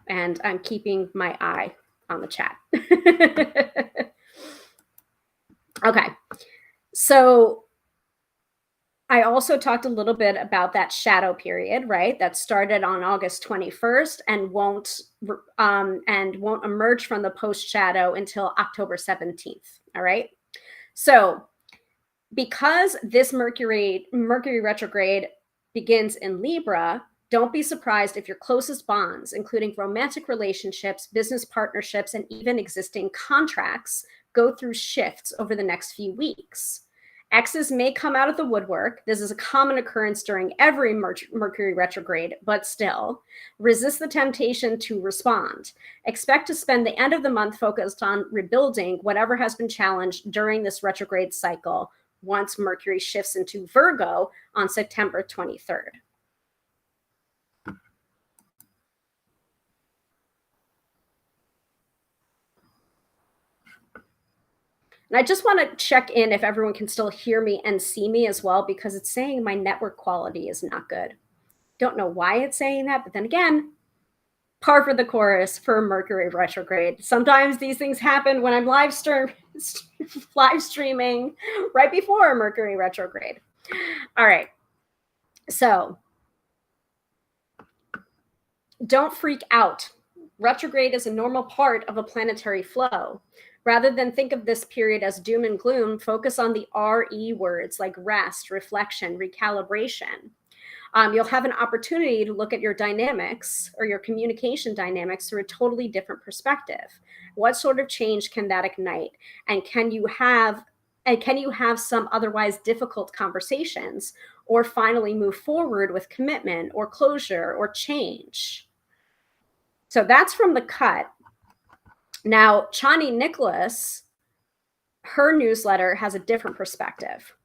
And I'm keeping my eye on the chat. Okay, so I also talked a little bit about that shadow period, right? That started on August 21st and won't emerge from the post shadow until October 17th. All right. So because this Mercury retrograde begins in Libra, don't be surprised if your closest bonds, including romantic relationships, business partnerships, and even existing contracts, go through shifts over the next few weeks. Exes may come out of the woodwork. This is a common occurrence during every Mercury retrograde, but still, resist the temptation to respond. Expect to spend the end of the month focused on rebuilding whatever has been challenged during this retrograde cycle once Mercury shifts into Virgo on September 23rd. And I just want to check in if everyone can still hear me and see me as well, because it's saying my network quality is not good. Don't know why it's saying that, but then again, par for the course for Mercury retrograde. Sometimes these things happen when I'm live streaming right before Mercury retrograde. All right. So don't freak out. Retrograde is a normal part of a planetary flow. Rather than think of this period as doom and gloom, focus on the RE words like rest, reflection, recalibration. You'll have an opportunity to look at your dynamics or your communication dynamics through a totally different perspective. What sort of change can that ignite? And can you have And can you have some otherwise difficult conversations or finally move forward with commitment or closure or change? So that's from the cut. Now, Chani Nicholas, her newsletter has a different perspective,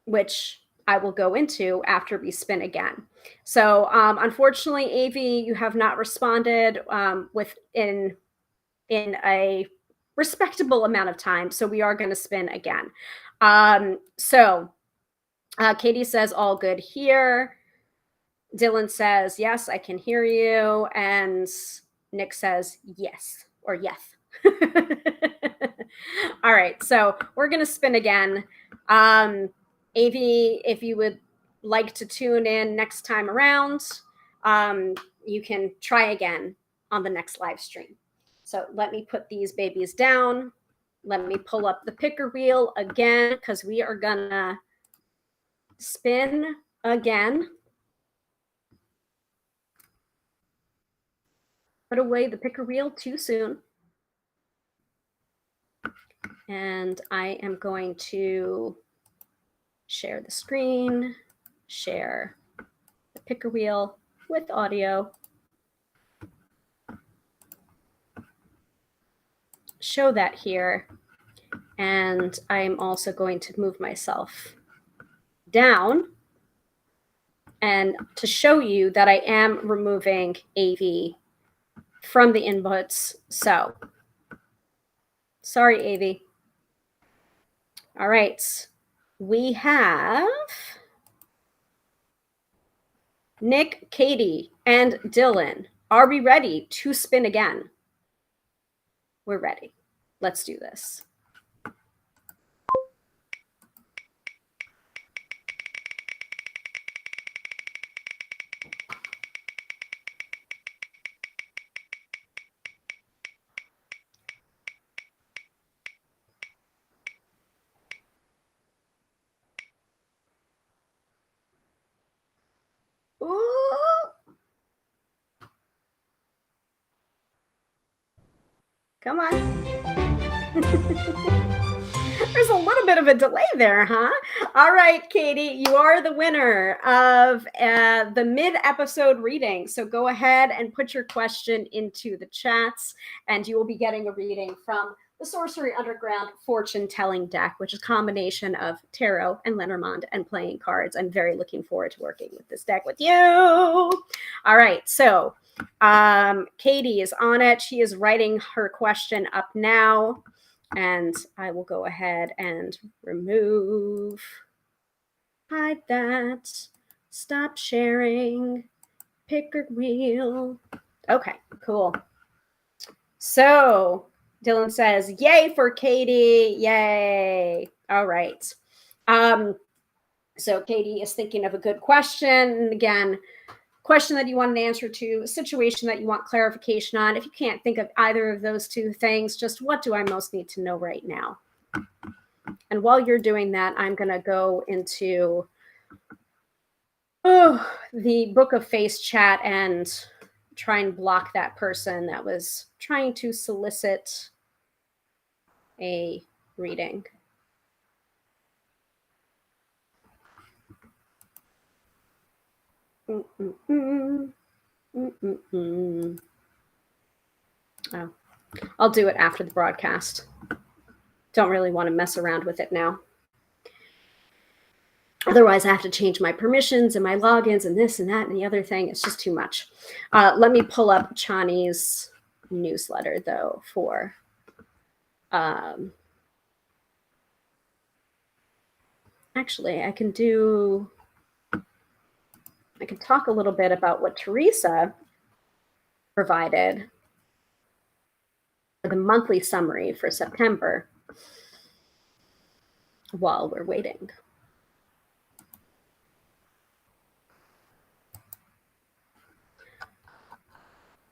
which I will go into after we spin again. So, unfortunately, Avi, you have not responded within in a respectable amount of time. So we are going to spin again. Katie says all good here. Dylan says, yes, I can hear you. And Nick says, yes, or yes. All right, so we're going to spin again. Avi, if you would like to tune in next time around, you can try again on the next live stream. So let me put these babies down. Let me pull up the picker wheel again, because we are going to spin again. Put away the picker wheel too soon. And I am going to share the screen, share the picker wheel with audio, show that here. And I'm also going to move myself down and to show you that I am removing AV from the inputs. So sorry, AV. All right. We have Nick, Katie, and Dylan. Are we ready to spin again? We're ready. Let's do this. Ooh. Come on. There's a little bit of a delay there, huh? All right, Katie, you are the winner of the mid-episode reading. So go ahead and put your question into the chats, and you will be getting a reading from the Sorcery Underground fortune-telling deck, which is a combination of tarot and Lenormand and playing cards. I'm very looking forward to working with this deck with you. All right, so Katie is on it. She is writing her question up now. And I will go ahead and remove, hide that, stop sharing, picker wheel. Okay, cool. So Dylan says, yay for Katie, yay. All right. So Katie is thinking of a good question. And again, question that you want an answer to, a situation that you want clarification on. If you can't think of either of those two things, just what do I most need to know right now? And while you're doing that, I'm going to go into the Book of Face chat and try and block that person that was trying to solicit a reading. Oh, I'll do it after the broadcast. Don't really want to mess around with it now. Otherwise, I have to change my permissions and my logins and this and that and the other thing. It's just too much. Let me pull up Chani's newsletter, though, for actually, I can talk a little bit about what Teresa provided for the monthly summary for September while we're waiting.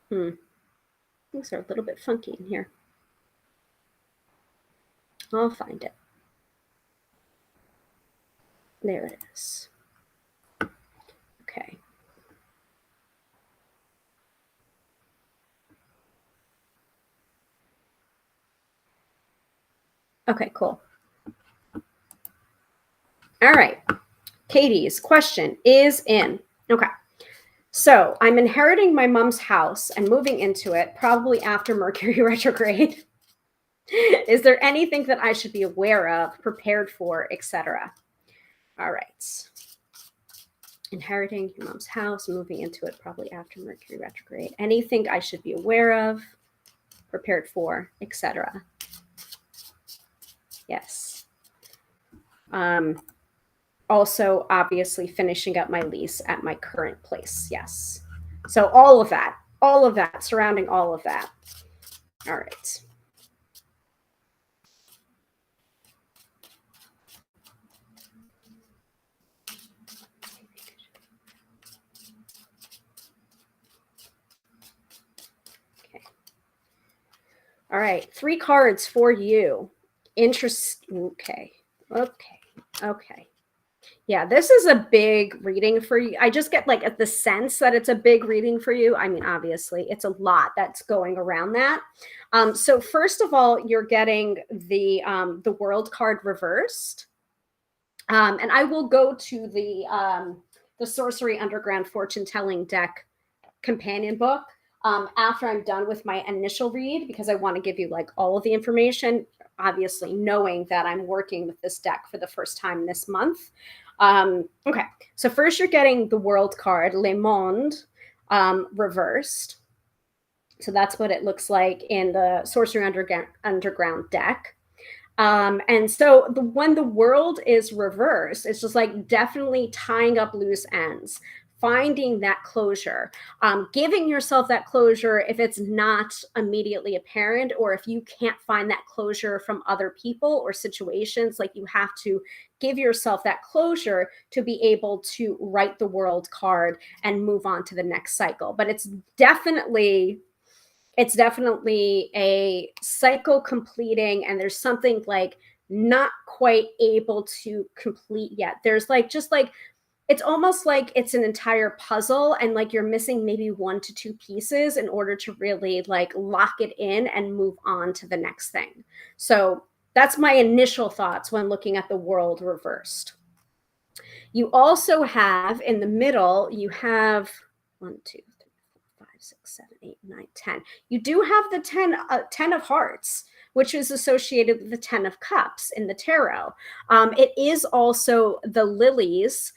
Things are a little bit funky in here. I'll find it. There it is. Okay. Okay, cool. All right. Katie's question is in. Okay. So I'm inheriting my mom's house and moving into it probably after Mercury retrograde. Is there anything that I should be aware of, prepared for, etc.? All right. Inheriting your mom's house, moving into it probably after Mercury retrograde. Anything I should be aware of, prepared for, etc.? Yes. Also, obviously, finishing up my lease at my current place. Yes. So all of that, surrounding all of that. All right. Okay. All right. 3 cards for you. Interest. Okay. Okay. Okay. Yeah, this is a big reading for you. I just get like the sense that it's a big reading for you. I mean, obviously, it's a lot that's going around that. So first of all, you're getting the World card reversed, and I will go to the Sorcery Underground Fortune Telling Deck companion book after I'm done with my initial read, because I want to give you like all of the information, obviously knowing that I'm working with this deck for the first time this month. Okay, so first you're getting the World card, Le Monde, reversed. So that's what it looks like in the Sorcery Underground deck. And so when the world is reversed, it's just like definitely tying up loose ends, finding that closure, giving yourself that closure if it's not immediately apparent, or if you can't find that closure from other people or situations. Like, you have to give yourself that closure to be able to write the World card and move on to the next cycle. But it's definitely a cycle completing, and there's something like not quite able to complete yet. There's like, just like, it's almost like it's an entire puzzle, and like you're missing maybe 1 to 2 pieces in order to really like lock it in and move on to the next thing. So that's my initial thoughts when looking at the world reversed. You also have in the middle, you have 1, 2, 5, 6, 7, 8, 9, 10. You do have the 10 of hearts, which is associated with the 10 of cups in the tarot. It is also the lilies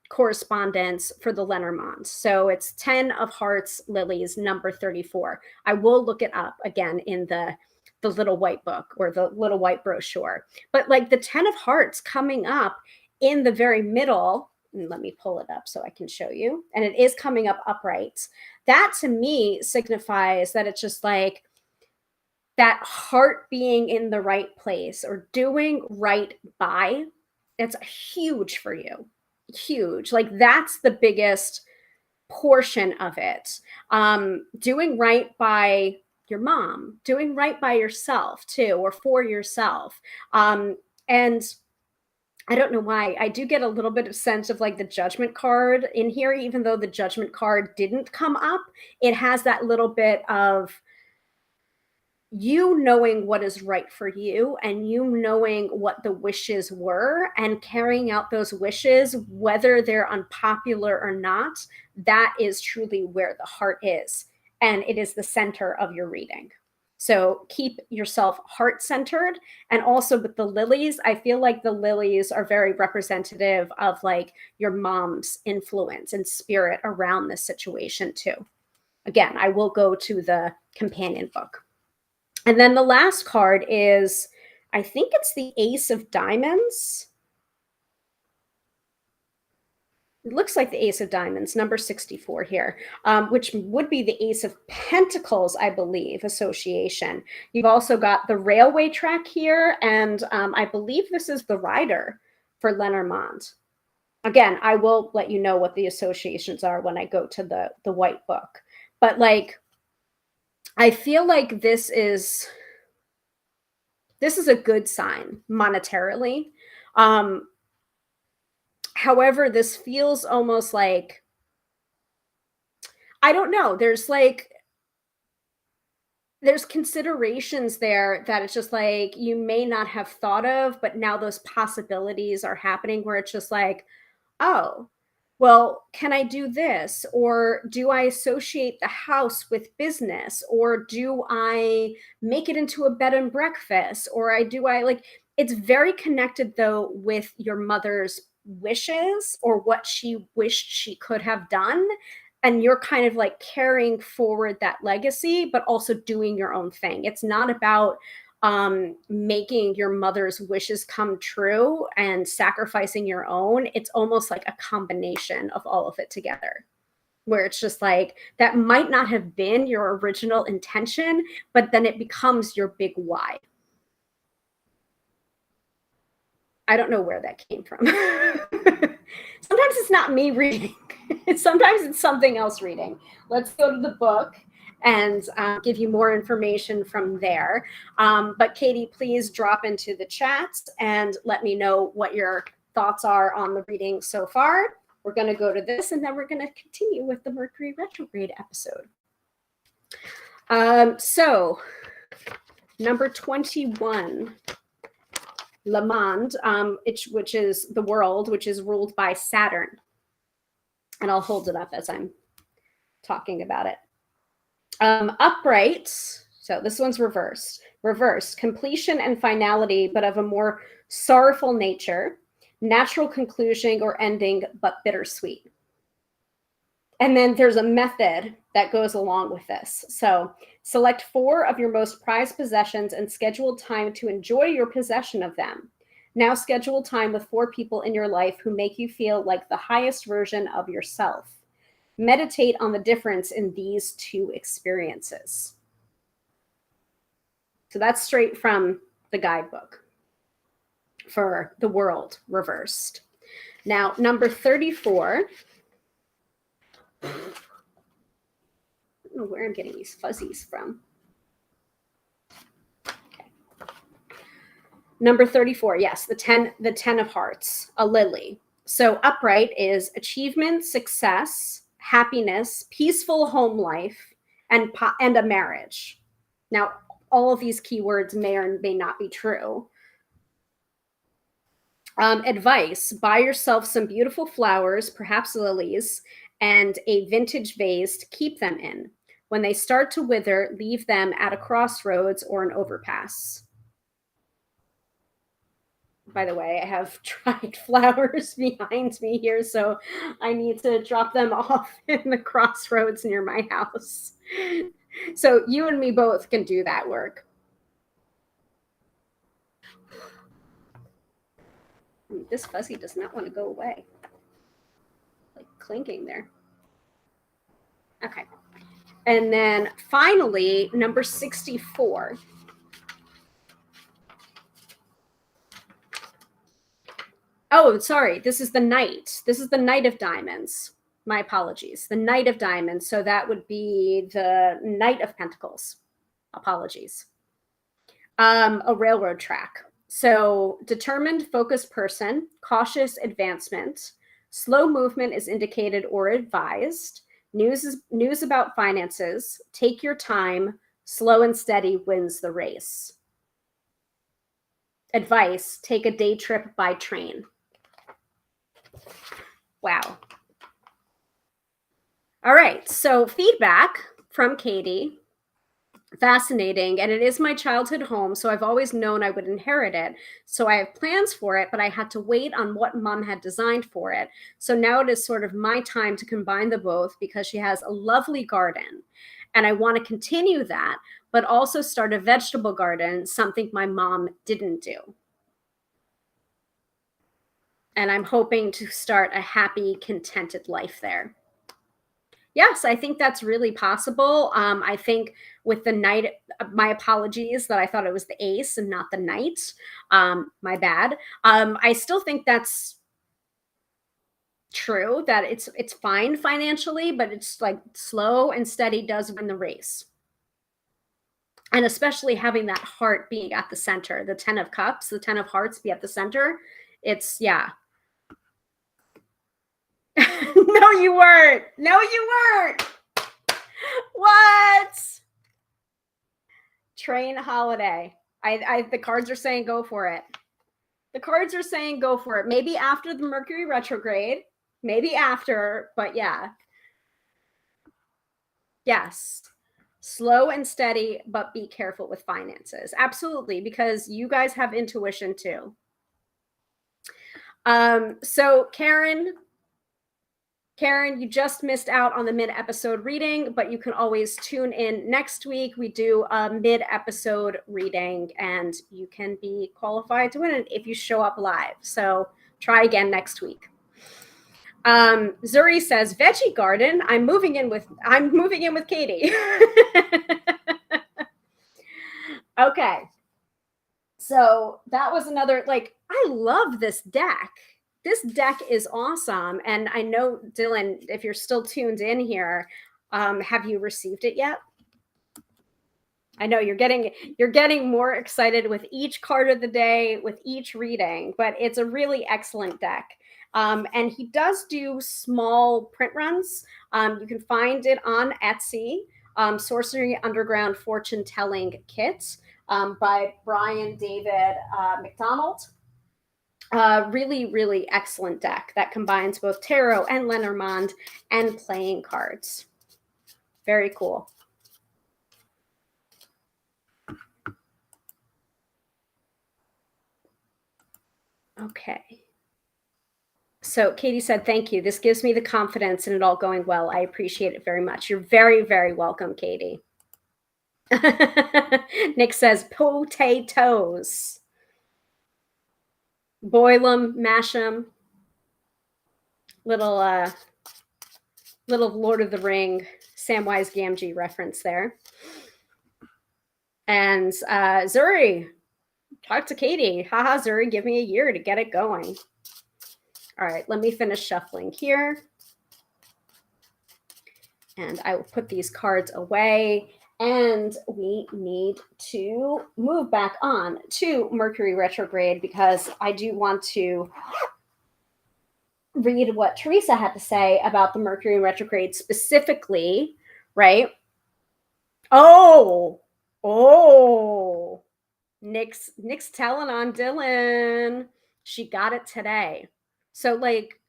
correspondence for the Lenormand. So it's 10 of hearts, lilies, number 34. I will look it up again in the little white book or the little white brochure. But like the 10 of hearts coming up in the very middle, and let me pull it up so I can show you. And it is coming up upright. That to me signifies that it's just like that heart being in the right place or doing right by. It's huge for you. Huge. Like, that's the biggest portion of it. Doing right by your mom, doing right by yourself too, or for yourself. And I don't know why. I do get a little bit of sense of like the Judgment card in here, even though the Judgment card didn't come up. It has that little bit of you knowing what is right for you, and you knowing what the wishes were and carrying out those wishes, whether they're unpopular or not. That is truly where the heart is. And it is the center of your reading. So keep yourself heart centered. And also with the lilies, I feel like the lilies are very representative of like your mom's influence and spirit around this situation too. Again, I will go to the companion book. And then the last card is, I think it's the Ace of Diamonds. It looks like the Ace of Diamonds, number 64 here, which would be the Ace of Pentacles, I believe, association. You've also got the railway track here, and I believe this is the rider for Lenormand. Again, I will let you know what the associations are when I go to the white book. But like, I feel like this is a good sign monetarily. However, this feels almost like, I don't know, there's like, there's considerations there that it's just like you may not have thought of, but now those possibilities are happening where it's just like, oh, well, can I do this? Or do I associate the house with business? Or do I make it into a bed and breakfast? Or I like it's very connected though with your mother's wishes or what she wished she could have done. And you're kind of like carrying forward that legacy, but also doing your own thing. It's not about making your mother's wishes come true and sacrificing your own. It's almost like a combination of all of it together, where it's just like that might not have been your original intention, but then it becomes your big why. I don't know where that came from. Sometimes it's not me reading. Sometimes it's something else reading. Let's go to the book and give you more information from there. But Katie, please drop into the chat and let me know what your thoughts are on the reading so far. We're going to go to this, and then we're going to continue with the Mercury Retrograde episode. So, number 21. Le Monde, which is the world, which is ruled by Saturn. And I'll hold it up as I'm talking about it. Upright, so this one's reversed. Reversed, completion and finality, but of a more sorrowful nature, natural conclusion or ending, but bittersweet. And then there's a method that goes along with this. So select 4 of your most prized possessions and schedule time to enjoy your possession of them. Now schedule time with 4 people in your life who make you feel like the highest version of yourself. Meditate on the difference in these 2 experiences. So that's straight from the guidebook for the world reversed. Now, number 34. I don't know where I'm getting these fuzzies from. Okay. Number 34, yes, the 10 of hearts, a lily. So upright is achievement, success, happiness, peaceful home life, and a marriage. Now, all of these keywords may or may not be true. Advice: buy yourself some beautiful flowers, perhaps lilies, and a vintage vase to keep them in. When they start to wither, leave them at a crossroads or an overpass. By the way, I have dried flowers behind me here, so I need to drop them off in the crossroads near my house. So you and me both can do that work. This fuzzy does not want to go away. Like clinking there. Okay. And then finally, number 64. Oh, sorry. This is the Knight. This is the Knight of Diamonds. My apologies. The Knight of Diamonds. So that would be the Knight of Pentacles. Apologies. A railroad track. So determined, focused person, cautious advancement, slow movement is indicated or advised. News about finances. Take your time. Slow and steady wins the race. Advice: take a day trip by train. Wow. All right. So feedback from Katie. Fascinating. And it is my childhood home, so I've always known I would inherit it. So I have plans for it, but I had to wait on what mom had designed for it. So now it is sort of my time to combine the both because she has a lovely garden. And I want to continue that, but also start a vegetable garden, something my mom didn't do. And I'm hoping to start a happy, contented life there. Yes, I think that's really possible. I think with the Knight, my apologies that I thought it was the ace and not the Knight. My bad. I still think that's true, that it's fine financially, but it's like slow and steady does win the race. And especially having that heart being at the center, the 10 of cups, the 10 of hearts be at the center. It's, yeah. No, you weren't. No, you weren't. What? train holiday. The cards are saying go for it. The cards are saying go for it. Maybe after the Mercury retrograde, maybe after, but yeah. Yes. Slow and steady, but be careful with finances. Absolutely, because you guys have intuition too. So Karen, you just missed out on the mid-episode reading, but you can always tune in next week. We do a mid-episode reading, and you can be qualified to win it if you show up live. So try again next week. Zuri says, "Veggie garden. I'm moving in with Katie." Okay. So that was another, like, I love this deck. This deck is awesome. And I know, Dylan, if you're still tuned in here, have you received it yet? I know you're getting more excited with each card of the day, with each reading, but it's a really excellent deck. And he does do small print runs. You can find it on Etsy, Sorcery Underground Fortune Telling Kit, by Brian David McDonald. Really, really excellent deck that combines both tarot and Lenormand and playing cards. Very cool. Okay. So Katie said, "Thank you. This gives me the confidence in it all going well. I appreciate it very much." You're very, very welcome, Katie. Nick says, "Potatoes. Boil them, mash them." Little Lord of the Ring, Samwise Gamgee reference there. And Zuri, talk to Katie. Haha, Zuri, give me a year to get it going. All right, let me finish shuffling here. And I will put these cards away. And we need to move back on to Mercury retrograde, because I do want to read what Teresa had to say about the Mercury retrograde specifically, right? Oh, Nick's telling on Dylan. She got it today. So, like,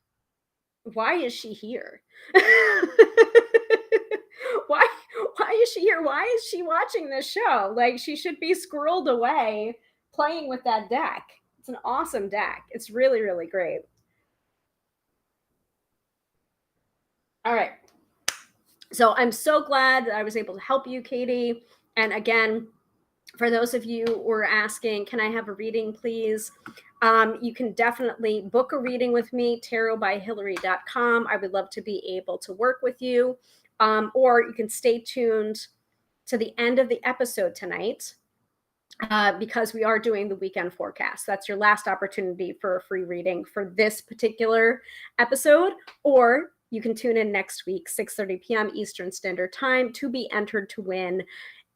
why is she here? why is she here? Why is she watching this show? Like, she should be squirreled away playing with that deck. It's an awesome deck. It's really, really great. All right. So I'm so glad that I was able to help you, Katie. And again, for those of you who are asking, can I have a reading, please? You can definitely book a reading with me, tarotbyhilary.com. I would love to be able to work with you. Or you can stay tuned to the end of the episode tonight, because we are doing the weekend forecast. That's your last opportunity for a free reading for this particular episode. Or you can tune in next week, 6:30 p.m. Eastern Standard Time, to be entered to win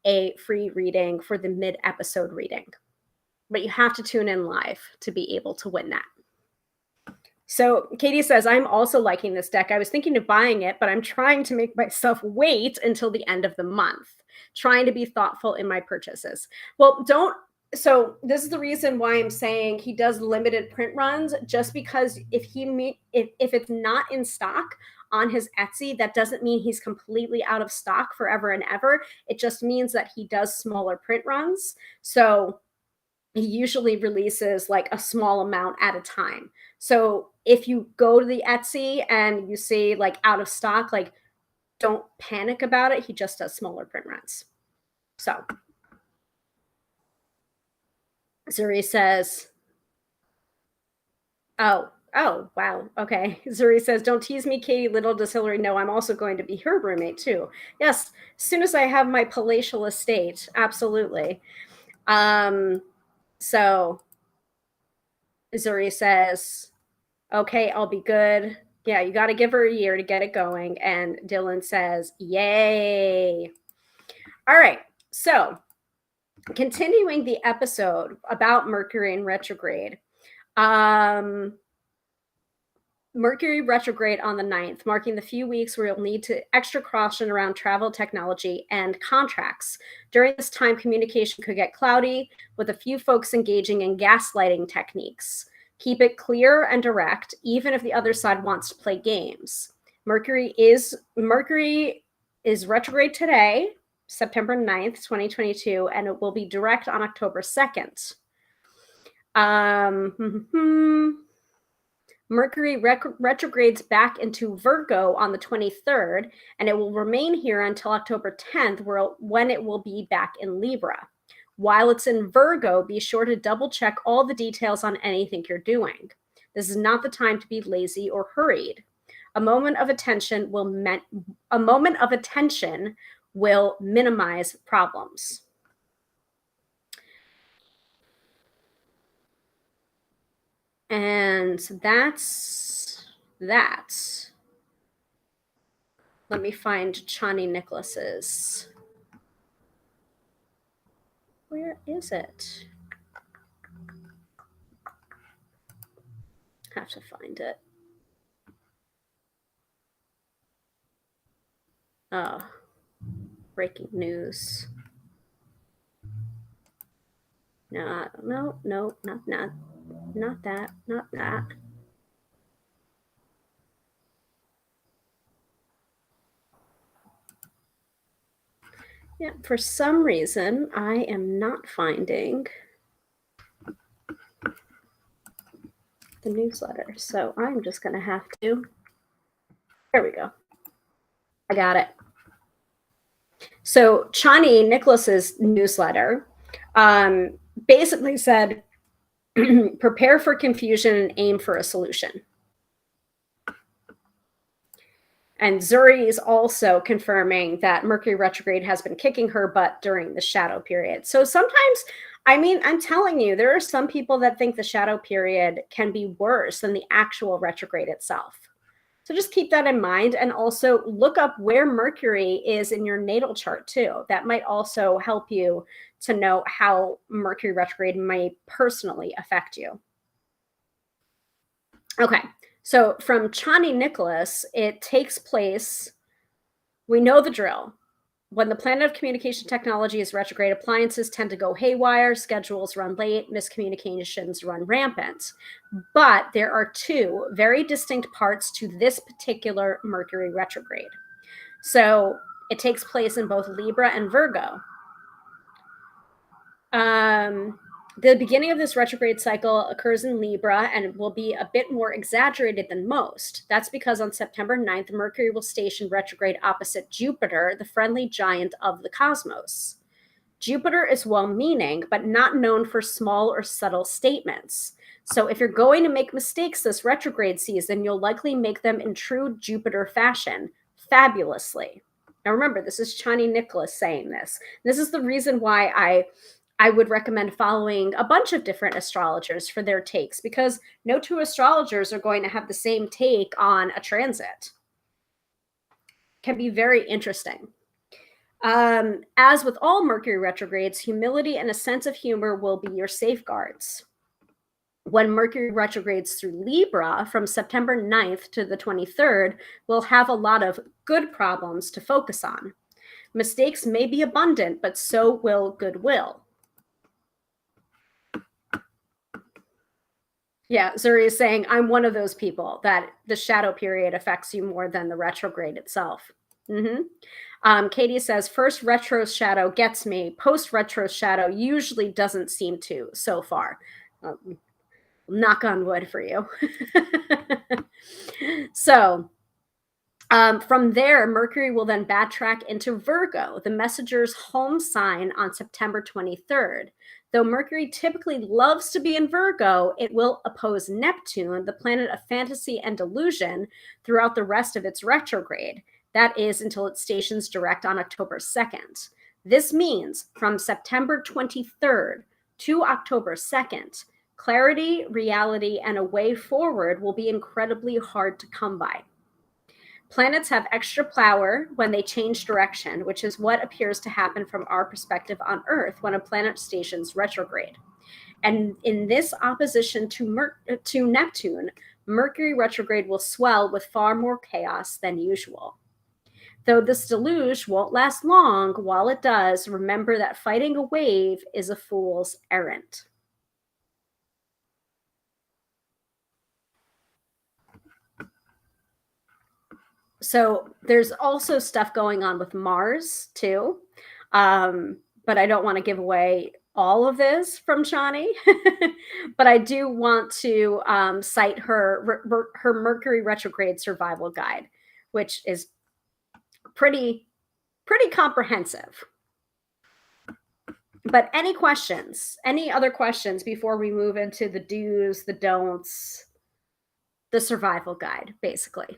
a free reading for the mid-episode reading. But you have to tune in live to be able to win that. So Katie says, "I'm also liking this deck. I was thinking of buying it, but I'm trying to make myself wait until the end of the month, trying to be thoughtful in my purchases." Well, don't. So this is the reason why I'm saying he does limited print runs, just because if it's not in stock on his Etsy, that doesn't mean he's completely out of stock forever and ever. It just means that he does smaller print runs. So he usually releases like a small amount at a time. So if you go to the Etsy and you see like out of stock, like, don't panic about it. He just does smaller print runs. So Zuri says, oh, wow. Okay. Zuri says, "Don't tease me, Katie. Little does Hilary know I'm also going to be her roommate too." Yes. As soon as I have my palatial estate. Absolutely. So Zuri says, "Okay, I'll be good. Yeah, you got to give her a year to get it going." And Dylan says, "Yay." All right. So continuing the episode about Mercury in retrograde. Mercury retrograde on the 9th, marking the few weeks where you'll need to extra caution around travel, technology, and contracts. During this time, communication could get cloudy, with a few folks engaging in gaslighting techniques. Keep it clear and direct, even if the other side wants to play games. Mercury is retrograde today, September 9th, 2022, and it will be direct on October 2nd. Mercury retrogrades back into Virgo on the 23rd, and it will remain here until October 10th, when it will be back in Libra. While it's in Virgo, be sure to double check all the details on anything you're doing. This is not the time to be lazy or hurried. A moment of attention will minimize problems. And that's that. Let me find Chani Nicholas's. Where is it? Have to find it. Oh, breaking news. No, not that. Yeah, for some reason, I am not finding the newsletter. So I'm just going to have to. There we go. I got it. So Chani Nicholas's newsletter basically said, prepare for confusion and aim for a solution. And Zuri is also confirming that Mercury retrograde has been kicking her butt during the shadow period. So sometimes, I mean, I'm telling you, there are some people that think the shadow period can be worse than the actual retrograde itself. So just keep that in mind, and also look up where Mercury is in your natal chart too. That might also help you to know how Mercury retrograde may personally affect you. Okay, so from Chani Nicholas, it takes place, we know the drill. When the planet of communication technology is retrograde, appliances tend to go haywire, schedules run late, miscommunications run rampant. But there are two very distinct parts to this particular Mercury retrograde. So it takes place in both Libra and Virgo. The beginning of this retrograde cycle occurs in Libra and will be a bit more exaggerated than most. That's because on September 9th, Mercury will station retrograde opposite Jupiter, the friendly giant of the cosmos. Jupiter is well-meaning, but not known for small or subtle statements. So if you're going to make mistakes this retrograde season, you'll likely make them in true Jupiter fashion, fabulously. Now remember, this is Chani Nicholas saying this. This is the reason why I would recommend following a bunch of different astrologers for their takes, because no two astrologers are going to have the same take on a transit. Can be very interesting. As with all Mercury retrogrades, humility and a sense of humor will be your safeguards. When Mercury retrogrades through Libra from September 9th to the 23rd, we'll have a lot of good problems to focus on. Mistakes may be abundant, but so will goodwill. Yeah, Zuri is saying, I'm one of those people that the shadow period affects you more than the retrograde itself. Katie says, first retro shadow gets me. Post retro shadow usually doesn't seem to so far. Knock on wood for you. So from there, Mercury will then backtrack into Virgo, the messenger's home sign, on September 23rd. Though Mercury typically loves to be in Virgo, it will oppose Neptune, the planet of fantasy and delusion, throughout the rest of its retrograde. That is until it stations direct on October 2nd. This means from September 23rd to October 2nd, clarity, reality, and a way forward will be incredibly hard to come by. Planets have extra power when they change direction, which is what appears to happen from our perspective on Earth when a planet stations retrograde. And in this opposition to Neptune, Mercury retrograde will swell with far more chaos than usual. Though this deluge won't last long, while it does, remember that fighting a wave is a fool's errand. So there's also stuff going on with Mars too. But I don't want to give away all of this from Shani. But I do want to cite her Mercury retrograde survival guide, which is pretty comprehensive. But any questions, any other questions before we move into the do's, the don'ts, the survival guide, basically?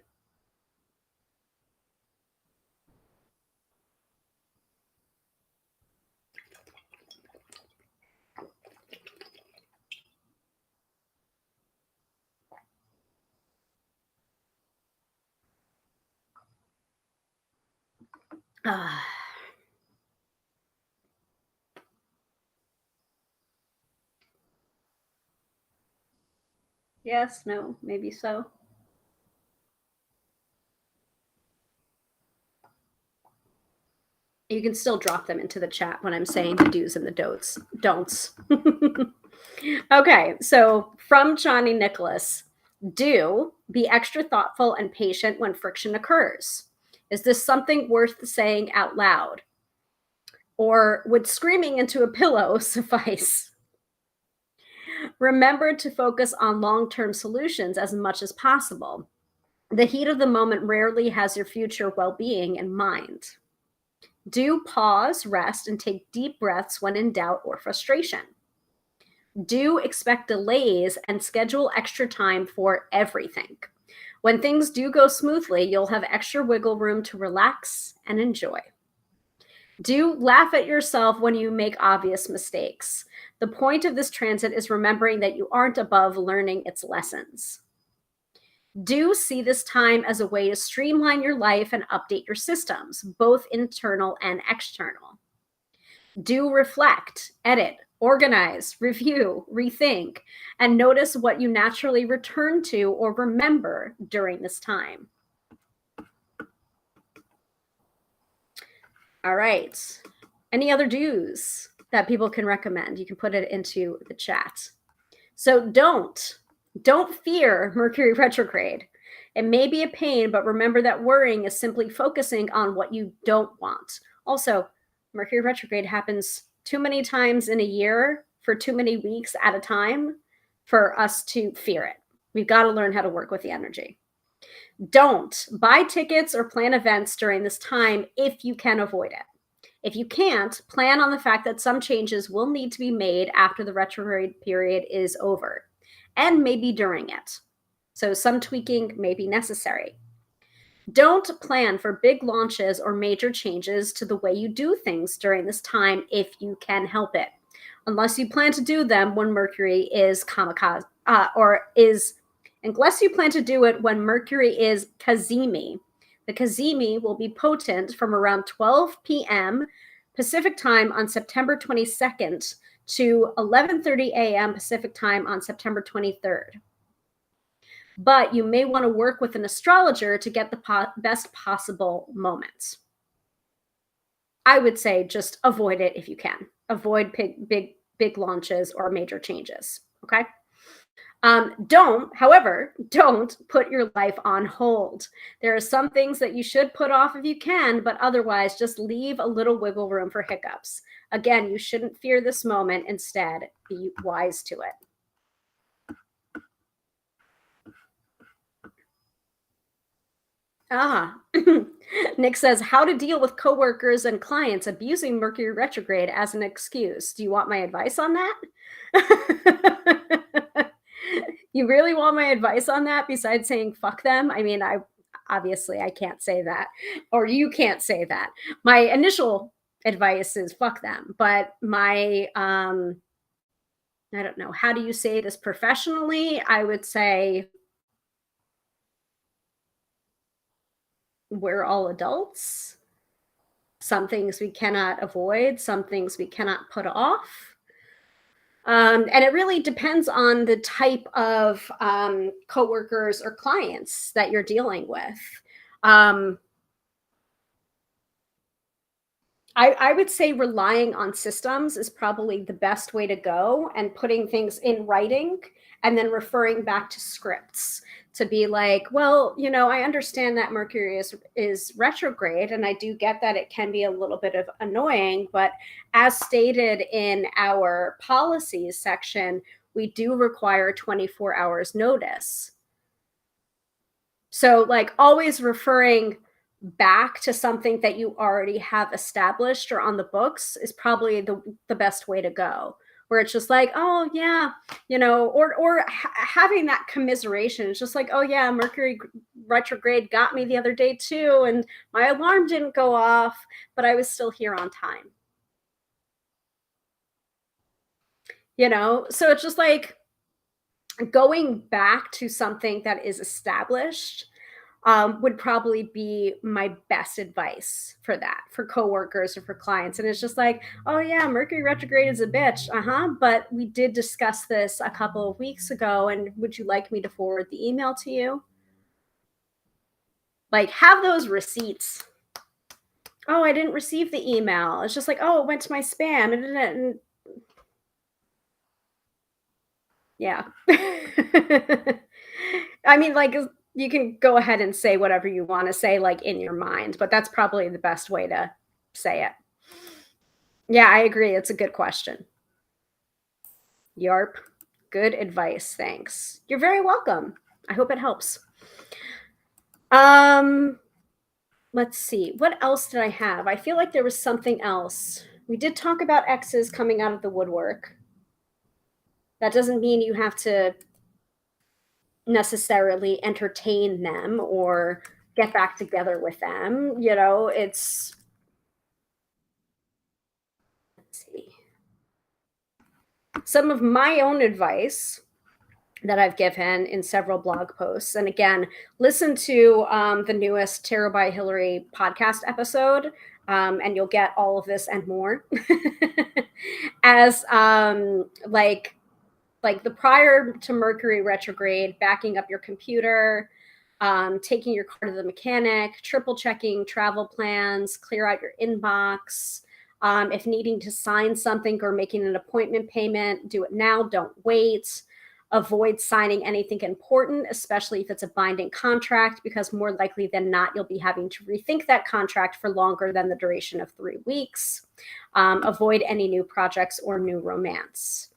Yes, no, maybe so. You can still drop them into the chat when I'm saying the do's and the don'ts. Okay, so from Johnny Nicholas, do be extra thoughtful and patient when friction occurs. Is this something worth saying out loud? Or would screaming into a pillow suffice? Remember to focus on long-term solutions as much as possible. The heat of the moment rarely has your future well-being in mind. Do pause, rest, and take deep breaths when in doubt or frustration. Do expect delays and schedule extra time for everything. When things do go smoothly, you'll have extra wiggle room to relax and enjoy. Do laugh at yourself when you make obvious mistakes. The point of this transit is remembering that you aren't above learning its lessons. Do see this time as a way to streamline your life and update your systems, both internal and external. Do reflect, edit, organize, review, rethink, and notice what you naturally return to or remember during this time. All right. Any other do's that people can recommend? You can put it into the chat. So don't fear Mercury retrograde. It may be a pain, but remember that worrying is simply focusing on what you don't want. Also, Mercury retrograde happens too many times in a year for too many weeks at a time for us to fear it. We've got to learn how to work with the energy. Don't buy tickets or plan events during this time if you can avoid it. If you can't, plan on the fact that some changes will need to be made after the retrograde period is over, and maybe during it. So some tweaking may be necessary. Don't plan for big launches or major changes to the way you do things during this time if you can help it, unless you plan to do them when Mercury is kamikaze, unless you plan to do it when Mercury is Kazemi. The Kazemi will be potent from around 12 p.m. Pacific time on September 22nd to 11:30 a.m. Pacific time on September 23rd. But you may want to work with an astrologer to get the best possible moments. I would say just avoid it if you can. Avoid big launches or major changes, okay? Don't put your life on hold. There are some things that you should put off if you can, but otherwise just leave a little wiggle room for hiccups. Again, you shouldn't fear this moment. Instead, be wise to it. Nick says, how to deal with coworkers and clients abusing Mercury retrograde as an excuse. Do you want my advice on that? You really want my advice on that besides saying fuck them? I mean, obviously I can't say that, or you can't say that. My initial advice is fuck them, but my I don't know, how do you say this professionally? I would say we're all adults. Some things we cannot avoid, some things we cannot put off. And it really depends on the type of coworkers or clients that you're dealing with. Um, I would say relying on systems is probably the best way to go, and putting things in writing and then referring back to scripts to be like, well, I understand that Mercury is retrograde, and I do get that it can be a little bit of annoying, but as stated in our policies section, we do require 24 hours notice. So, like, always referring back to something that you already have established or on the books is probably the best way to go. Where it's just like, oh yeah, or having that commiseration. It's just like, oh yeah, Mercury retrograde got me the other day too, and my alarm didn't go off, but I was still here on time. So it's just like going back to something that is established would probably be my best advice for that, for coworkers or for clients. And it's just like, oh yeah, Mercury retrograde is a bitch. Uh-huh. But we did discuss this a couple of weeks ago. And would you like me to forward the email to you? Like, have those receipts. Oh, I didn't receive the email. It's just like, oh, it went to my spam. And yeah. I mean, like, you can go ahead and say whatever you want to say, like, in your mind, but that's probably the best way to say it. Yeah, I agree. It's a good question. Yarp. Good advice. Thanks. You're very welcome. I hope it helps. Um, let's see. What else did I have? I feel like there was something else. We did talk about exes coming out of the woodwork. That doesn't mean you have to necessarily entertain them or get back together with them. It's, let's see. Some of my own advice that I've given in several blog posts. And again, listen to the newest Tarot by Hilary podcast episode, and you'll get all of this and more. As like the prior to Mercury retrograde, backing up your computer, taking your car to the mechanic, triple checking travel plans, clear out your inbox. If needing to sign something or making an appointment payment, do it now, don't wait. Avoid signing anything important, especially if it's a binding contract, because more likely than not, you'll be having to rethink that contract for longer than the duration of 3 weeks. Avoid any new projects or new romance.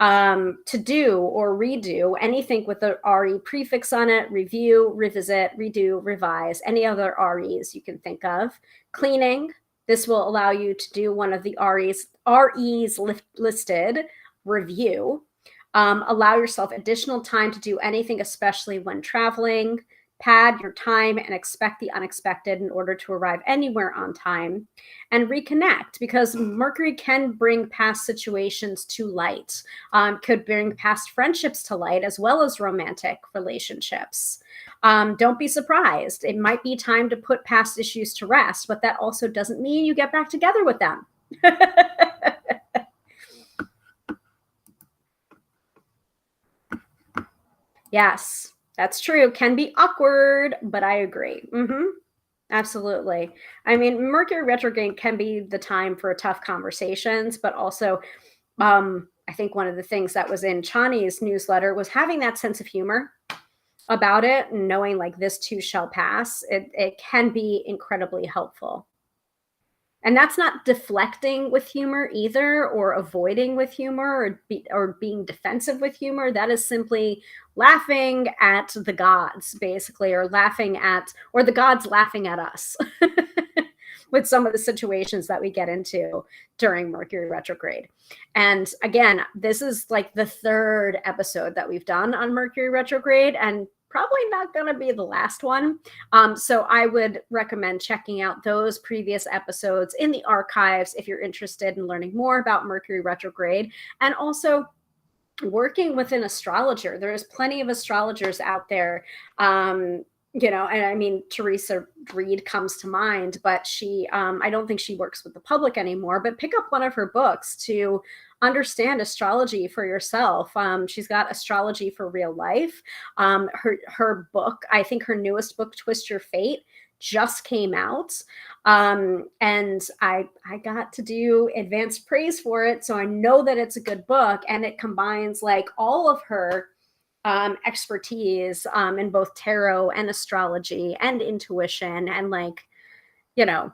To do or redo anything with the RE prefix on it, review, revisit, redo, revise, any other REs you can think of. Cleaning, this will allow you to do one of the REs listed, review. Allow yourself additional time to do anything, especially when traveling. Pad your time and expect the unexpected in order to arrive anywhere on time. And reconnect, because Mercury can bring past situations to light, could bring past friendships to light, as well as romantic relationships. Don't be surprised. It might be time to put past issues to rest, but that also doesn't mean you get back together with them. Yes, that's true. Can be awkward, but I agree. Absolutely. I mean, Mercury retrograde can be the time for tough conversations, but also, I think one of the things that was in Chani's newsletter was having that sense of humor about it, and knowing like this too shall pass. It can be incredibly helpful. And that's not deflecting with humor either, or avoiding with humor, or being defensive with humor. That is simply laughing at the gods, basically, or the gods laughing at us with some of the situations that we get into during Mercury retrograde. And again, this is like the third episode that we've done on Mercury retrograde, and probably not going to be the last one. So I would recommend checking out those previous episodes in the archives if you're interested in learning more about Mercury retrograde, and also working with an astrologer. There's plenty of astrologers out there you know, and I mean, Teresa Reed comes to mind, but she, I don't think she works with the public anymore, but pick up one of her books to understand astrology for yourself. She's got Astrology for Real Life. Her book, I think her newest book, Twist Your Fate, just came out. And I got to do advanced praise for it. So I know that it's a good book, and it combines like all of her expertise in both tarot and astrology and intuition, and like, you know,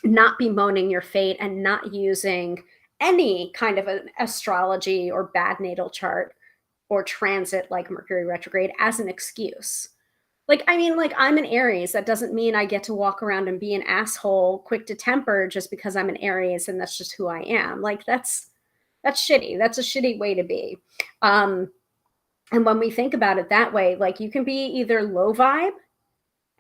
not bemoaning your fate and not using any kind of an astrology or bad natal chart or transit like Mercury retrograde as an excuse. Like, I mean, like, I'm an Aries. That doesn't mean I get to walk around and be an asshole, quick to temper just because I'm an Aries and that's just who I am. Like, that's shitty. That's a shitty way to be. And when we think about it that way, like, you can be either low vibe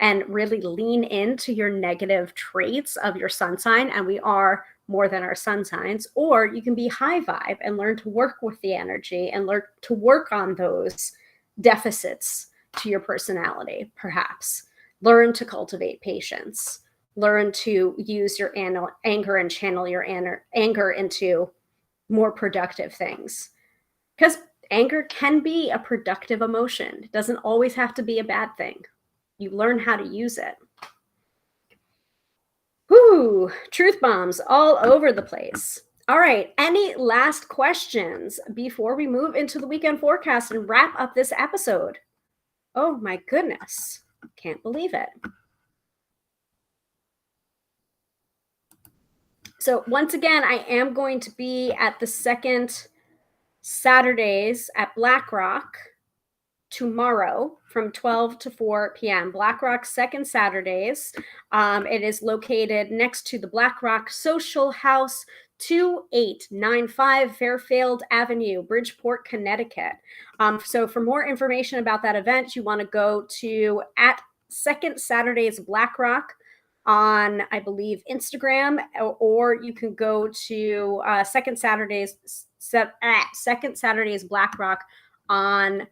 and really lean into your negative traits of your sun sign, and we are more than our sun signs, or you can be high vibe and learn to work with the energy and learn to work on those deficits to your personality, perhaps. Learn to cultivate patience. Learn to use your anger and channel your anger into more productive things. Because anger can be a productive emotion. It doesn't always have to be a bad thing. You learn how to use it. Whoo, truth bombs all over the place. All right, any last questions before we move into the weekend forecast and wrap up this episode? Oh my goodness, can't believe it. So once again, I am going to be at the second Saturdays at BlackRock tomorrow from 12 to 4 p.m. BlackRock second Saturdays. It is located next to the BlackRock Social House, 2895 Fairfield Avenue, Bridgeport, Connecticut. So for more information about that event, you want to go to at Second Saturdays BlackRock on, I believe, Instagram, or you can go to Second Saturdays BlackRock on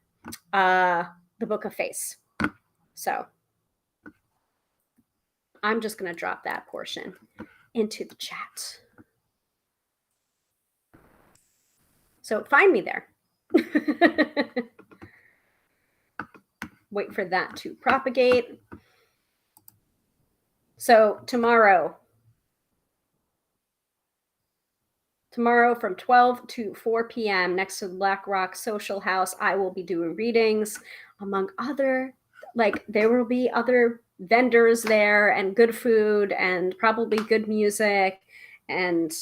the Book of Face. So I'm just going to drop that portion into the chat. So find me there. Wait for that to propagate. So tomorrow from 12 to 4 p.m. next to the BlackRock Social House, I will be doing readings, among other, like, there will be other vendors there and good food and probably good music. And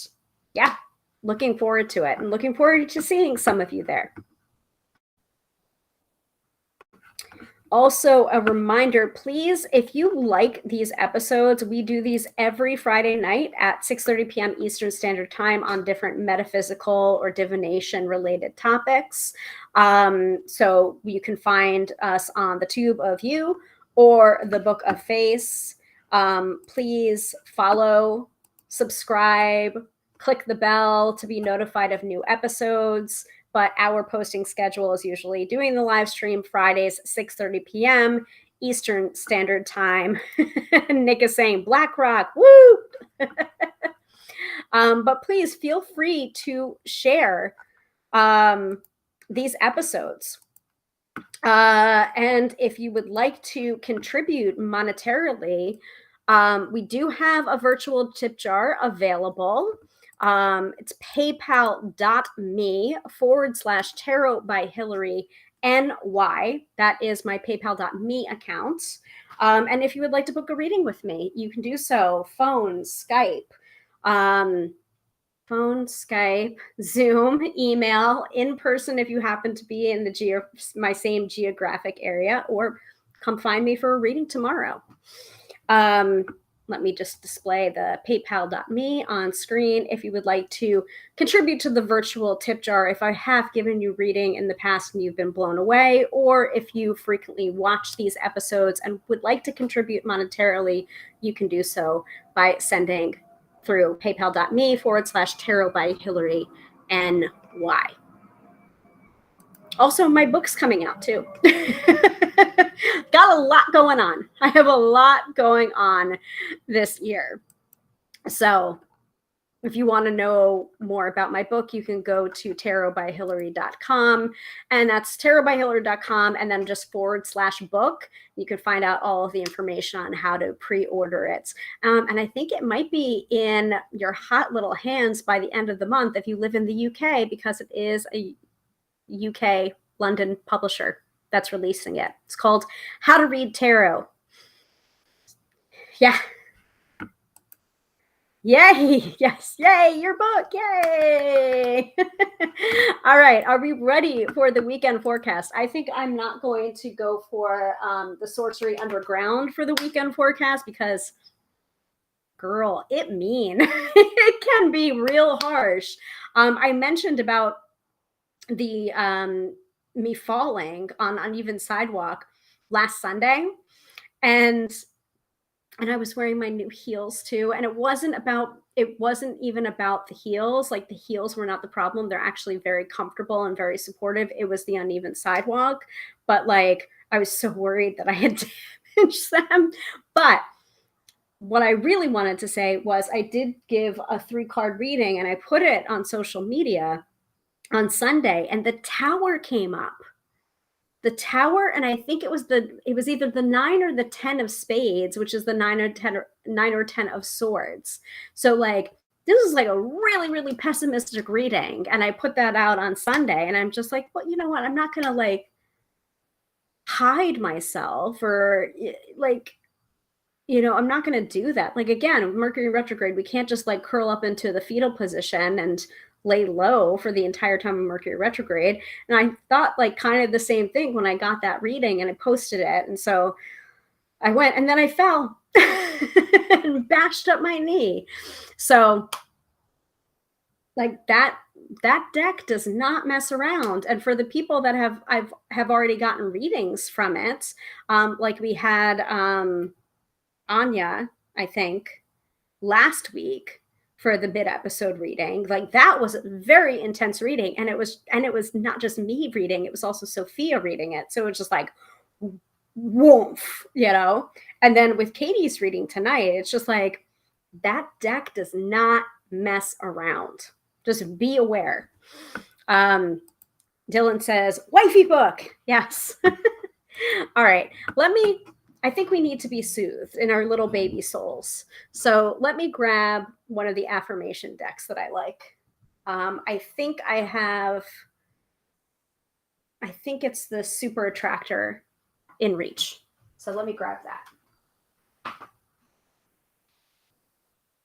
yeah, looking forward to it and looking forward to seeing some of you there. Also, a reminder, please, if you like these episodes, we do these every Friday night at 6:30 p.m. Eastern Standard Time on different metaphysical or divination related topics. So you can find us on the Tube of You or the Book of Face. Please follow, subscribe, click the bell to be notified of new episodes. But our posting schedule is usually doing the live stream Fridays, 6:30 p.m. Eastern Standard Time. Nick is saying BlackRock, woo! But please feel free to share these episodes. And if you would like to contribute monetarily, we do have a virtual tip jar available. It's paypal.me/tarot by Hilary NY. That is my paypal.me account. And if you would like to book a reading with me, you can do so. Phone, Skype, Zoom, email, in person if you happen to be in my same geographic area, or come find me for a reading tomorrow. Let me just display the paypal.me on screen if you would like to contribute to the virtual tip jar. If I have given you reading in the past and you've been blown away, or if you frequently watch these episodes and would like to contribute monetarily, you can do so by sending through paypal.me/tarot by Hilary NY. Also, my book's coming out too. Got a lot going on. I have a lot going on this year. So if you want to know more about my book, you can go to tarotbyhilary.com, and that's tarotbyhilary.com, and then just /book. You can find out all of the information on how to pre-order it. And I think it might be in your hot little hands by the end of the month if you live in the UK, because it is a UK London publisher that's releasing it. It's called How to Read Tarot. Yeah. Yay. Yes. Yay. Your book. Yay. All right. Are we ready for the weekend forecast? I think I'm not going to go for the Sorcery Underground for the weekend forecast because, girl, it mean. It can be real harsh. I mentioned about the me falling on uneven sidewalk last Sunday, and I was wearing my new heels too, and it wasn't even about the heels. Like, the heels were not the problem. They're actually very comfortable and very supportive. It was the uneven sidewalk, but like, I was so worried that I had damaged them. But what I really wanted to say was I did give a 3-card reading, and I put it on social media on Sunday, and the Tower came up. The Tower, and I think it was either the 9 or the 10 of spades, which is the 9 or 10 of swords. So like, this is like a really, really pessimistic reading, and I put that out on Sunday, and I'm just like, well, you know what? I'm not gonna like hide myself, or like, you know, I'm not going to do that. Like, again, Mercury retrograde, we can't just like curl up into the fetal position and lay low for the entire time of Mercury retrograde. And I thought like kind of the same thing when I got that reading and I posted it. And so I went, and then I fell and bashed up my knee. So like, that deck does not mess around. And for the people that have already gotten readings from it, like we had Anya, I think, last week for the mid-episode reading. Like, that was a very intense reading, and it was not just me reading, it was also Sophia reading it. So it was just like, woof, you know. And then with Katie's reading tonight, it's just like, that deck does not mess around. Just be aware. Dylan says, wifey book. Yes. All right. I think we need to be soothed in our little baby souls. So let me grab one of the affirmation decks that I like. I think it's the Super Attractor in Reach. So let me grab that.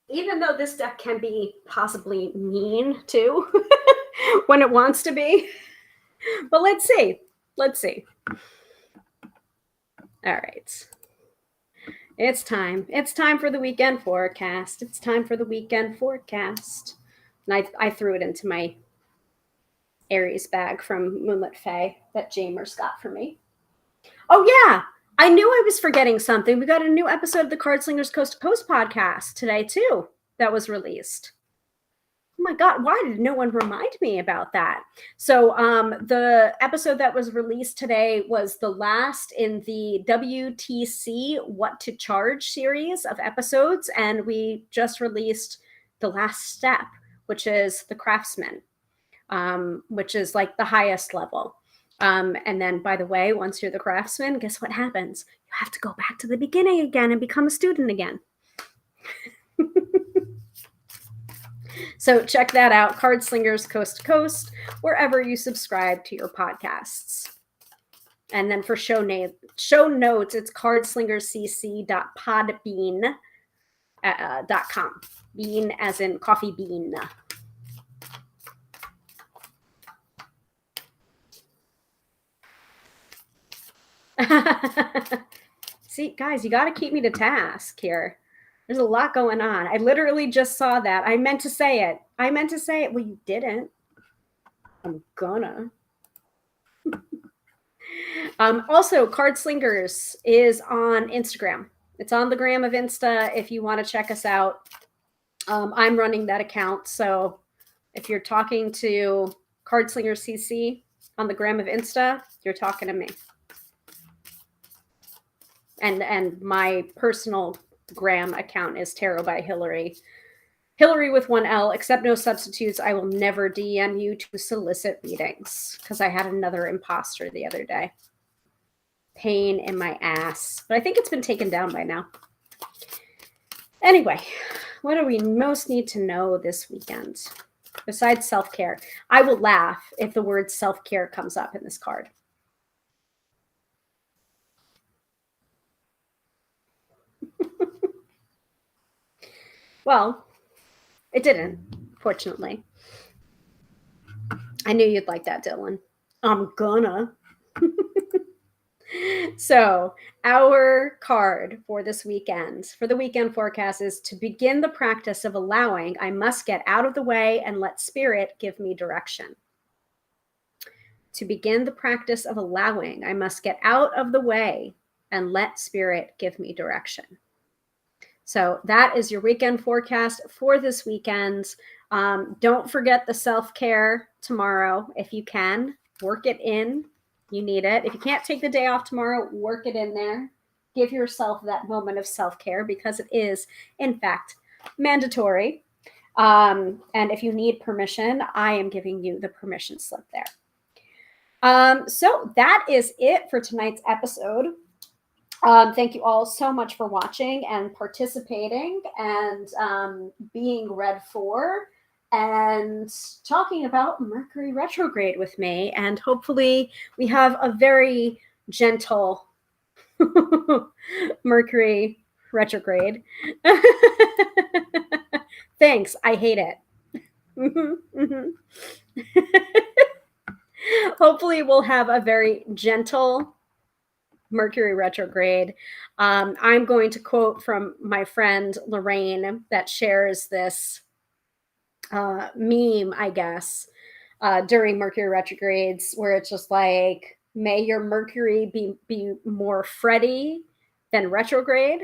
Even though this deck can be possibly mean too, when it wants to be. But let's see. All right. It's time. It's time for the weekend forecast. And I threw it into my Aries bag from Moonlit Fae that Jamers got for me. Oh, yeah. I knew I was forgetting something. We got a new episode of the Card Slingers Coast to Coast podcast today, too, that was released. Oh my God, why did no one remind me about that? So the episode that was released today was the last in the WTC What to Charge series of episodes. And we just released the last step, which is the Craftsman, which is like the highest level. And then, by the way, once you're the Craftsman, guess what happens? You have to go back to the beginning again and become a student again. So check that out, Card Slingers Coast to Coast, wherever you subscribe to your podcasts. And then for show notes, it's cardslingerscc.podbean.com. Bean as in coffee bean. See, guys, you got to keep me to task here. There's a lot going on. I literally just saw that. I meant to say it. Well, you didn't. I'm gonna. Also, Card Slingers is on Instagram. It's on the gram of Insta if you want to check us out. I'm running that account. So if you're talking to Card Slingers CC on the gram of Insta, you're talking to me. And my personal gram account is Tarot by Hilary. Hilary with one L, accept no substitutes. I will never DM you to solicit readings, because I had another imposter the other day. Pain in my ass. But I think it's been taken down by now. Anyway, what do we most need to know this weekend? Besides self-care. I will laugh if the word self-care comes up in this card. Well, it didn't, fortunately. I knew you'd like that, Dylan. I'm gonna. So, our card for this weekend, for the weekend forecast, is to begin the practice of allowing. I must get out of the way and let spirit give me direction. To begin the practice of allowing, I must get out of the way and let spirit give me direction. So that is your weekend forecast for this weekend. Don't forget the self-care tomorrow. If you can, work it in. You need it. If you can't take the day off tomorrow, work it in there. Give yourself that moment of self-care, because it is, in fact, mandatory. And if you need permission, I am giving you the permission slip there. So that is it for tonight's episode. Thank you all so much for watching and participating and being read for and talking about Mercury retrograde with me. And hopefully we have a very gentle Mercury retrograde. Thanks. I hate it. Hopefully we'll have a very gentle Mercury retrograde. I'm going to quote from my friend Lorraine that shares this meme, I guess, during Mercury retrogrades, where it's just like, may your Mercury be more Freddy than retrograde.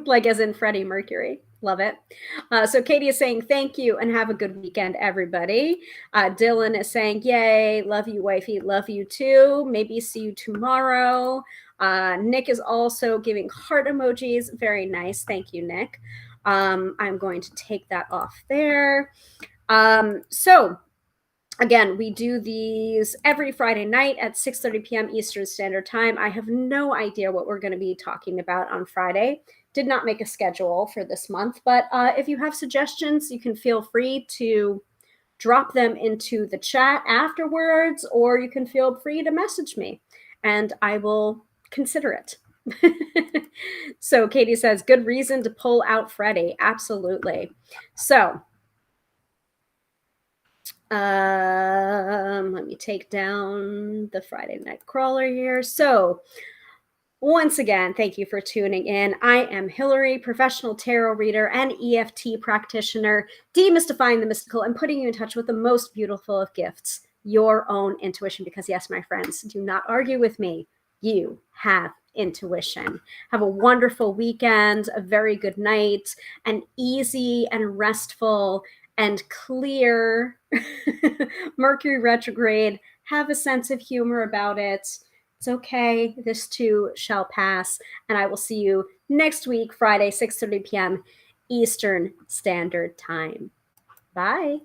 Like as in Freddie Mercury. Love it. So Katie is saying thank you and have a good weekend, everybody. Dylan is saying, yay, love you, wifey, love you too. Maybe see you tomorrow. Nick is also giving heart emojis. Very nice. Thank you, Nick. I'm going to take that off there. So again, we do these every Friday night at 6:30 p.m. Eastern Standard Time. I have no idea what we're going to be talking about on Friday. Did not make a schedule for this month, but if you have suggestions, you can feel free to drop them into the chat afterwards, or you can feel free to message me and I will consider it. So Katie says, good reason to pull out Freddie. Absolutely. So let me take down the Friday night crawler here. So once again, thank you for tuning in. I am Hilary, professional tarot reader and EFT practitioner, demystifying the mystical and putting you in touch with the most beautiful of gifts, your own intuition. Because yes, my friends, do not argue with me. You have intuition. Have a wonderful weekend, a very good night, an easy and restful and clear Mercury retrograde. Have a sense of humor about it. It's okay. This too shall pass. And I will see you next week, Friday, 6:30 p.m. Eastern Standard Time. Bye.